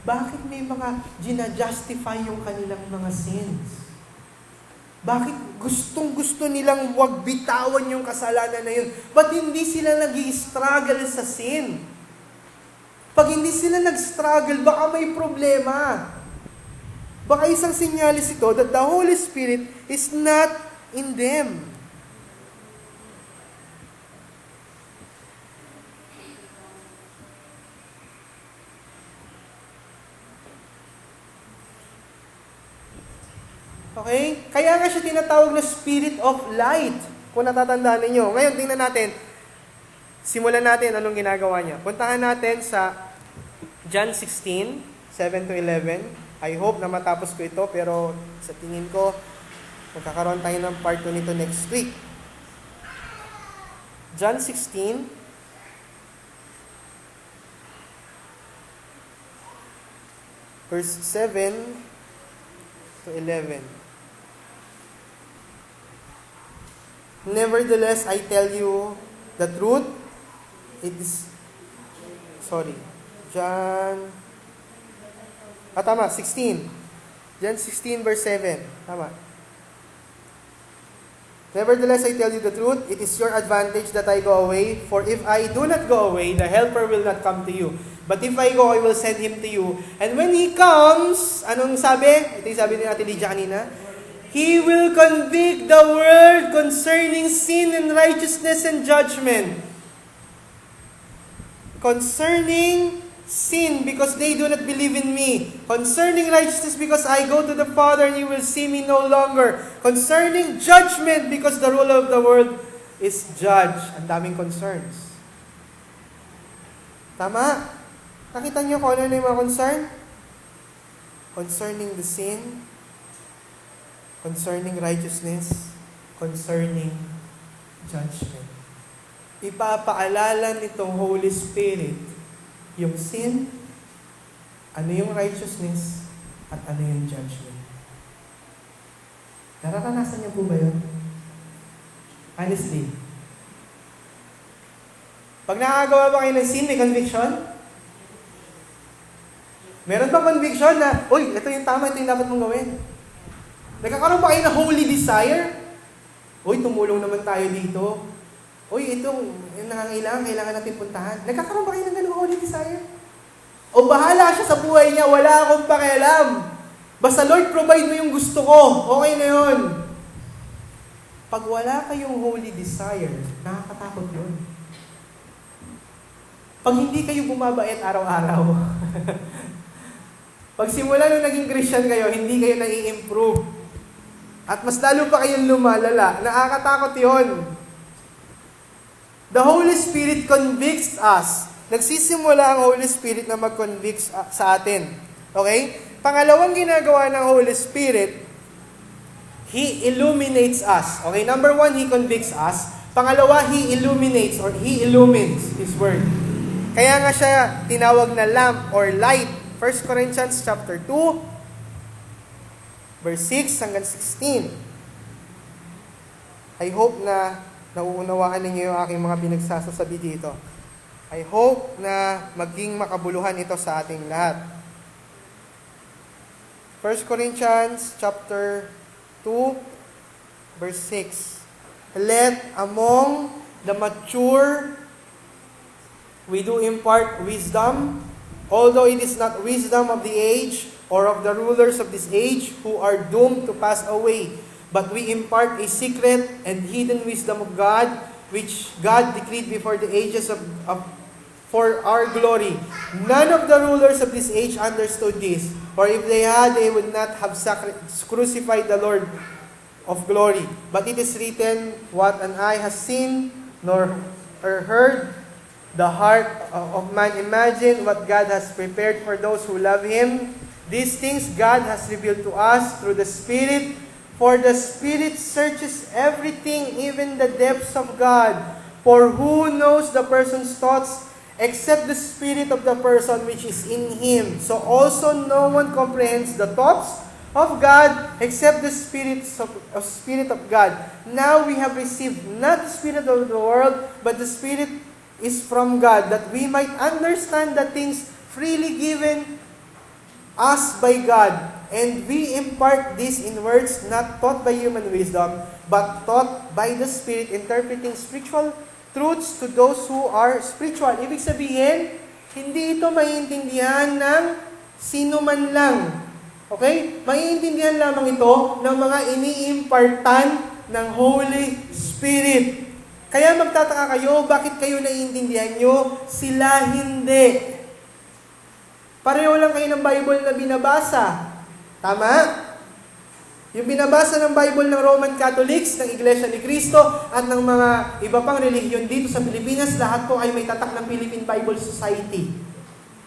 Bakit may mga gina-justify yung kanilang mga sins? Bakit Gustong-gusto nilang wag bitawan yung kasalanan na yun. But hindi sila nag-i-struggle sa sin. Pag hindi sila nag-struggle, baka may problema. Baka isang sinyalis ito that the Holy Spirit is not in them. Okay? Kaya nga siya tinatawag na Spirit of Light. Kung natatandaan ninyo. Ngayon, tingnan natin. Simulan natin anong ginagawa niya. Puntahan natin sa John 16, 7 to 11. I hope na matapos ko ito, pero sa tingin ko, magkakaroon tayo ng part 2 nito next week. John 16, verse 7 to 11. Nevertheless, I tell you the truth. Tama, 16. John 16 verse 7. Tama. Nevertheless, I tell you the truth. It is your advantage that I go away. For if I do not go away, the Helper will not come to you. But if I go, I will send him to you. And when he comes, anong sabi? Ito yung sabi ni Ate Lydia kanina. He will convict the world concerning sin and righteousness and judgment. Concerning sin, because they do not believe in me. Concerning righteousness, because I go to the Father and you will see me no longer. Concerning judgment, because the ruler of the world is judged. Ang daming concerns. Tama? Nakita niyo kung ano yung mga concern? Concerning the sin, concerning righteousness, concerning judgment. Ipapaalala nitong Holy Spirit yung sin, ano yung righteousness, at ano yung judgment. Nararanasan niyo po ba yun? Honestly. Pag nakagawa ba kayo ng sin, may conviction? Meron bang conviction na, uy, ito yung tama, ito yung dapat mong gawin? Nagkakaroon ba kayo ng holy desire? Uy, tumulong naman tayo dito. Uy, itong kailangan natin puntahan. Nagkakaroon ba kayo ng ganung holy desire? O bahala siya sa buhay niya, wala akong pakialam. Basta Lord, provide mo yung gusto ko. Okay na yun. Pag wala kayong holy desire, nakakatakot yun. Pag hindi kayo bumabait araw-araw, pag simula nung naging Christian kayo, hindi kayo nai-improve. At mas lalo pa kayong lumalala. Nakakatakot yun. The Holy Spirit convicts us. Nagsisimula ang Holy Spirit na mag-convict sa atin. Okay? Pangalawang ginagawa ng Holy Spirit, He illuminates us. Okay? Number 1, He convicts us. Pangalawa, He illuminates or He illumines His Word. Kaya nga siya tinawag na lamp or light. 1 Corinthians chapter 2, verse 6 hanggang 16. I hope na nauunawaan ninyo yung aking mga pinagsasasabi dito. I hope na maging makabuluhan ito sa ating lahat. 1 Corinthians chapter 2, verse 6. Let among the mature we do impart wisdom, although it is not wisdom of the age or of the rulers of this age who are doomed to pass away, but we impart a secret and hidden wisdom of God, which God decreed before the ages for our glory. None of the rulers of this age understood this, for if they had, they would not have crucified the Lord of glory. But it is written, what an eye has seen, nor heard the heart of man imagine what God has prepared for those who love Him. These things God has revealed to us through the Spirit, for the Spirit searches everything, even the depths of God. For who knows the person's thoughts except the spirit of the person which is in him? So also no one comprehends the thoughts of God except the Spirit of God. Now we have received not the spirit of the world, but the Spirit is from God, that we might understand the things freely given us by God, And we impart this in words not taught by human wisdom, but taught by the Spirit, interpreting spiritual truths to those who are spiritual. Ibig sabihin, hindi ito maiintindihan ng sino man lang. Okay? Maiintindihan lamang ito ng mga iniimpartan ng Holy Spirit. Kaya magtataka kayo, bakit kayo naiintindihan nyo? Sila hindi. Pareho lang kayo ng Bible na binabasa. Tama? Yung binabasa ng Bible ng Roman Catholics, ng Iglesia ni Cristo, at ng mga iba pang relihiyon dito sa Pilipinas, lahat po ay may tatak ng Philippine Bible Society,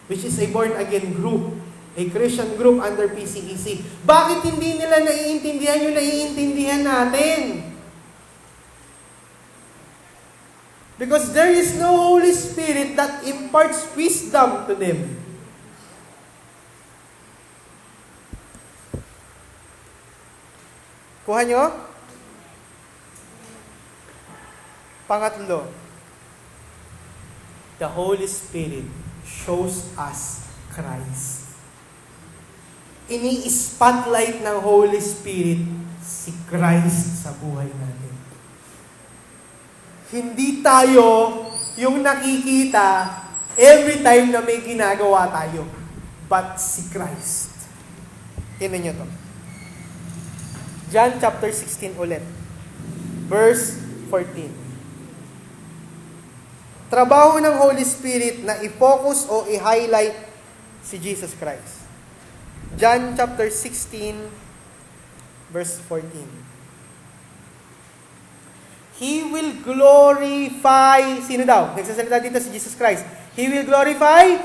which is a born-again group, a Christian group under PCEC. Bakit hindi nila naiintindihan yung naiintindihan natin? Because there is no Holy Spirit that imparts wisdom to them. Kuha nyo? Pangatlo, the Holy Spirit shows us Christ. Ini-spotlight ng Holy Spirit si Christ sa buhay natin. Hindi tayo yung nakikita every time na may ginagawa tayo, but si Christ. Tingnan nyo to. John chapter 16 ulit. Verse 14. Trabaho ng Holy Spirit na i-focus o i-highlight si Jesus Christ. John chapter 16 verse 14. He will glorify, sino daw? Nagsasalita dito si Jesus Christ. He will glorify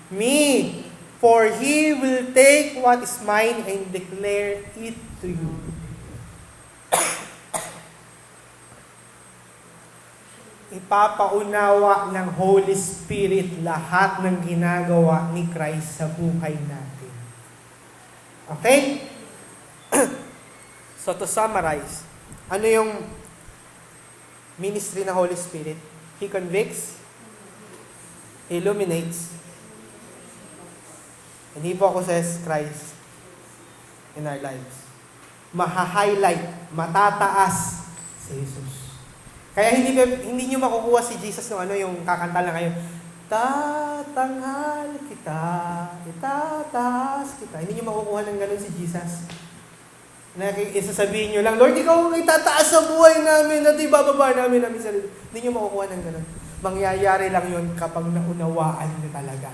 me, for He will take what is mine and declare it to you. Ipapaunawa ng Holy Spirit lahat ng ginagawa ni Christ sa buhay natin. Okay? So to summarize, ano yung ministry ng Holy Spirit? He convicts, He illuminates, and He focuses Christ in our lives. Maha-highlight, matataas si Jesus. Kaya hindi niyo makukuha si Jesus ng yung kakanta lang ngayon. Tatanghal kita, itataas kita. Hindi niyo makukuha ng ganun si Jesus. Isasabihin niyo lang, Lord, ikaw ang itataas sa buhay namin at ibababa namin sarili. Hindi niyo makukuha ng ganun. Mangyayari lang yun kapag naunawaan niyo talaga.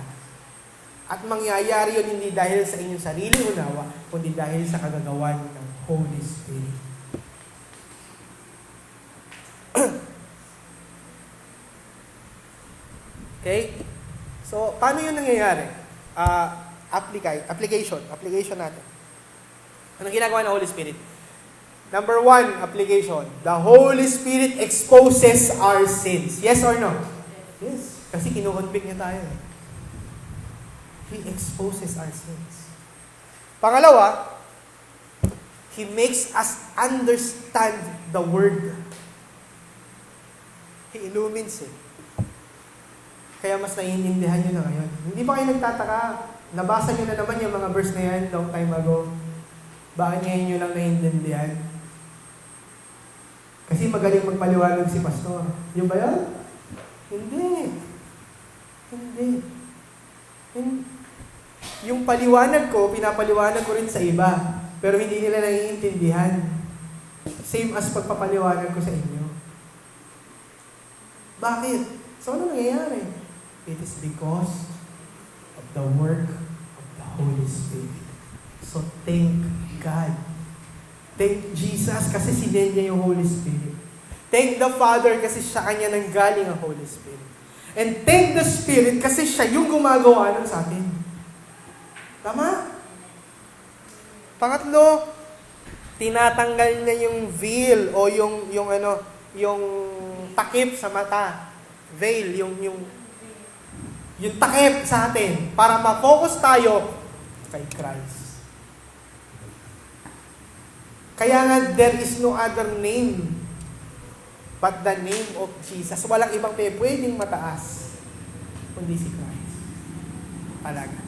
At mangyayari yun hindi dahil sa inyong sarili unawa, kundi dahil sa kagagawan ng Holy Spirit. Okay? So, paano yun nangyayari? Application natin. Anong ginagawa ng Holy Spirit? Number 1, application. The Holy Spirit exposes our sins. Yes or no? Yes. Kasi kinukonvict niya tayo. He exposes our sins. Pangalawa, He makes us understand the Word. He illumines it. Kaya mas naiintindihan nyo na ngayon. Hindi pa kayo nagtataka, nabasa nyo na naman yung mga verse na yan long time ago. Bakit ngayon nyo lang naiintindihan? Kasi magaling magpaliwanag si pastor. Yung ba yan? Hindi. Yung paliwanag ko, pinapaliwanag ko rin sa iba. Pero hindi nila naiintindihan. Same as pagpapaliwanag ko sa inyo. Bakit? So ano nangyayari? It is because of the work of the Holy Spirit. So thank God. Thank Jesus kasi sinend niya yung Holy Spirit. Thank the Father kasi sa Kanya nanggaling ang Holy Spirit. And thank the Spirit kasi siya yung gumagawa nun sa atin. Tama? Pangatlo, tinatanggal niya yung veil o yung takip sa mata. Veil, yung takip sa atin para ma-focus tayo kay Christ. Kaya nga, there is no other name but the name of Jesus. Walang ibang pwedeng mataas kundi si Christ. Talaga.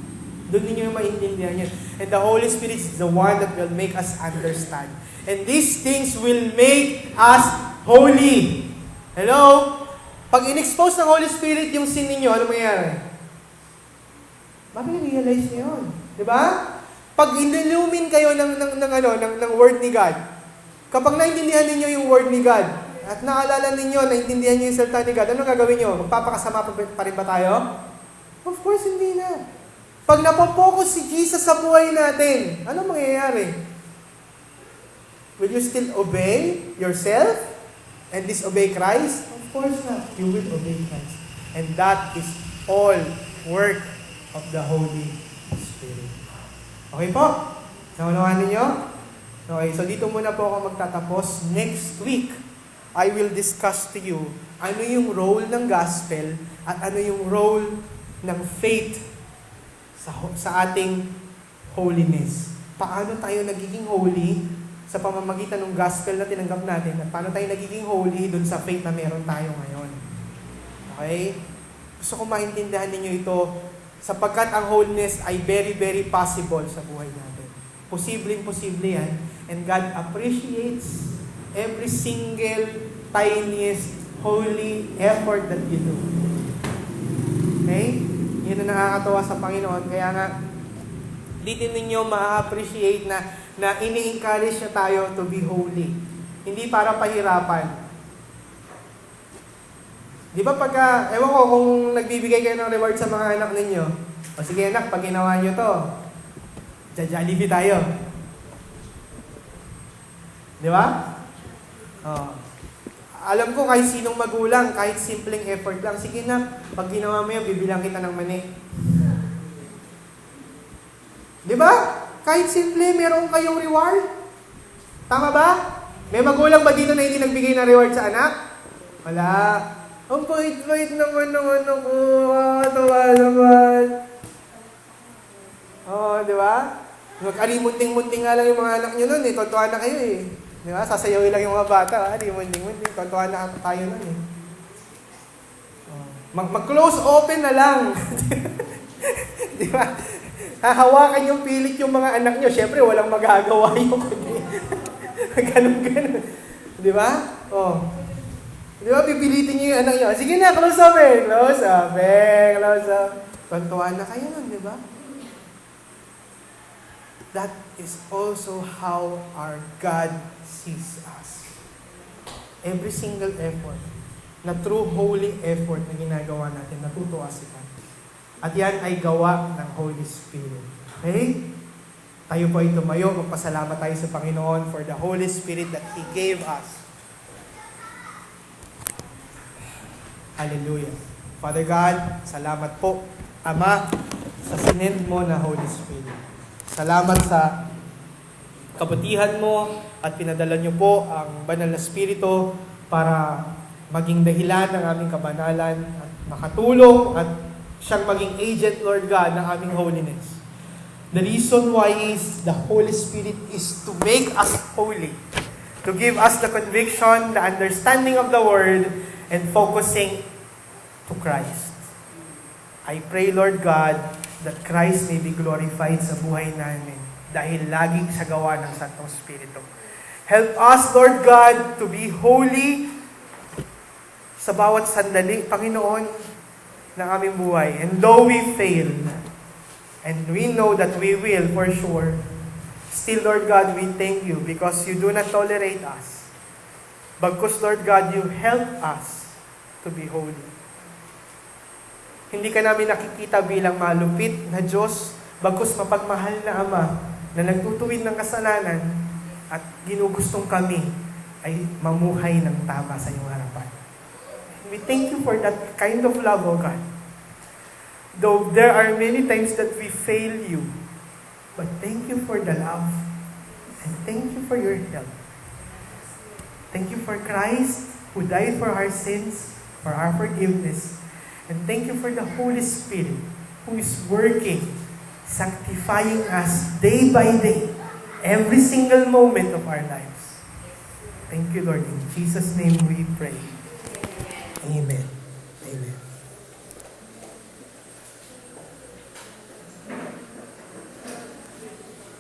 Doon ninyo yung maintindihan yun. And the Holy Spirit is the one that will make us understand. And these things will make us holy. Hello? Pag in-expose ng Holy Spirit yung sin ninyo, ano mangyayari? Mami-realize niyo yun. Diba? Pag inilumin kayo ng word ni God, kapag naintindihan ninyo yung word ni God, at naalala ninyo, naintindihan niyo yung salita ni God, ano gagawin niyo? Magpapakasama pa rin ba tayo? Of course, hindi na. Pag napopokus si Jesus sa buhay natin, ano mangyayari? Will you still obey yourself and disobey Christ? Of course not. You will obey Christ. And that is all work of the Holy Spirit. Okay po? Naunawaan ninyo? Okay, so dito muna po ako magtatapos. Next week, I will discuss to you ano yung role ng gospel at ano yung role ng faith sa ating holiness. Paano tayo nagiging holy sa pamamagitan ng gospel na tinanggap natin at paano tayo nagiging holy dun sa faith na meron tayo ngayon. Okay? Gusto ko maintindihan ninyo ito sapagkat ang holiness ay very, very possible sa buhay natin. Posibleng-posible yan. And God appreciates every single tiniest holy effort that you do. Okay? Yun ang nakakatawa sa Panginoon. Kaya nga, dito ninyo ma-appreciate na ini-encourage na tayo to be holy. Hindi para pahirapan. Di ba pagka, ewan ko kung nagbibigay kayo ng reward sa mga anak ninyo, o sige anak, pag ginawa nyo to, Jollibee tayo. Di ba? Oh. Alam ko kahit sinong magulang, kahit simpleng effort lang, sige na, pag ginawa mo yun, bibilang kita ng mani. Di ba? Kahit simple, meron kayong reward. Tama ba? May magulang ba dito na hindi nagbigay ng reward sa anak? Wala. Ang bait-bait naman ng ano ko. Tawa naman. Oo, di ba? Mag-alimunting-munting nga lang yung mga anak nyo nun eh. Tontuwa na kayo eh. Di ba? Sasayawin lang yung mga bata. Alimunting-munting. Tontuwa na tayo nun eh. Mag-close open na lang. Di ba? Hahawakan yung pilit yung mga anak nyo. Siyempre, walang magagawa yung ganun-ganun. Di ba? Oh. Di ba, pipilitin nyo yung anak nyo. Sige na, close open. Close open. Close open. Tontuwa na kayo nun, di ba? That is also how our God sees us. Every single effort, na true holy effort na ginagawa natin, natutuwa si God. At yan ay gawa ng Holy Spirit. Okay? Tayo po ay tumayo, magpasalamat tayo sa Panginoon for the Holy Spirit that He gave us. Hallelujah. Father God, salamat po, Ama, sa sinend mo na Holy Spirit. Salamat sa kabutihan mo at pinadala niyo po ang banal na Espiritu para maging dahilan ng aming kabanalan at makatulong at siyang maging agent, Lord God, ng aming holiness. The reason why is the Holy Spirit is to make us holy, to give us the conviction, the understanding of the Word, and focusing to Christ. I pray, Lord God, that Christ may be glorified sa buhay namin dahil laging sa gawa ng Santong Espiritu. Help us, Lord God, to be holy sa bawat sandali, Panginoon, ng aming buhay. And though we fail, and we know that we will for sure, still, Lord God, we thank you because you do not tolerate us. Bagkus, Lord God, you help us to be holy. Hindi ka namin nakikita bilang malupit na Diyos, bagkus mapagmahal na Ama na nagtutuwid ng kasalanan at ginugustong kami ay mamuhay ng tama sa iyong harapan. We thank you for that kind of love, O God. Though there are many times that we fail you, but thank you for the love and thank you for your help. Thank you for Christ who died for our sins, for our forgiveness. And thank you for the Holy Spirit who is working, sanctifying us day by day, every single moment of our lives. Thank you, Lord. In Jesus' name we pray. Amen. Amen.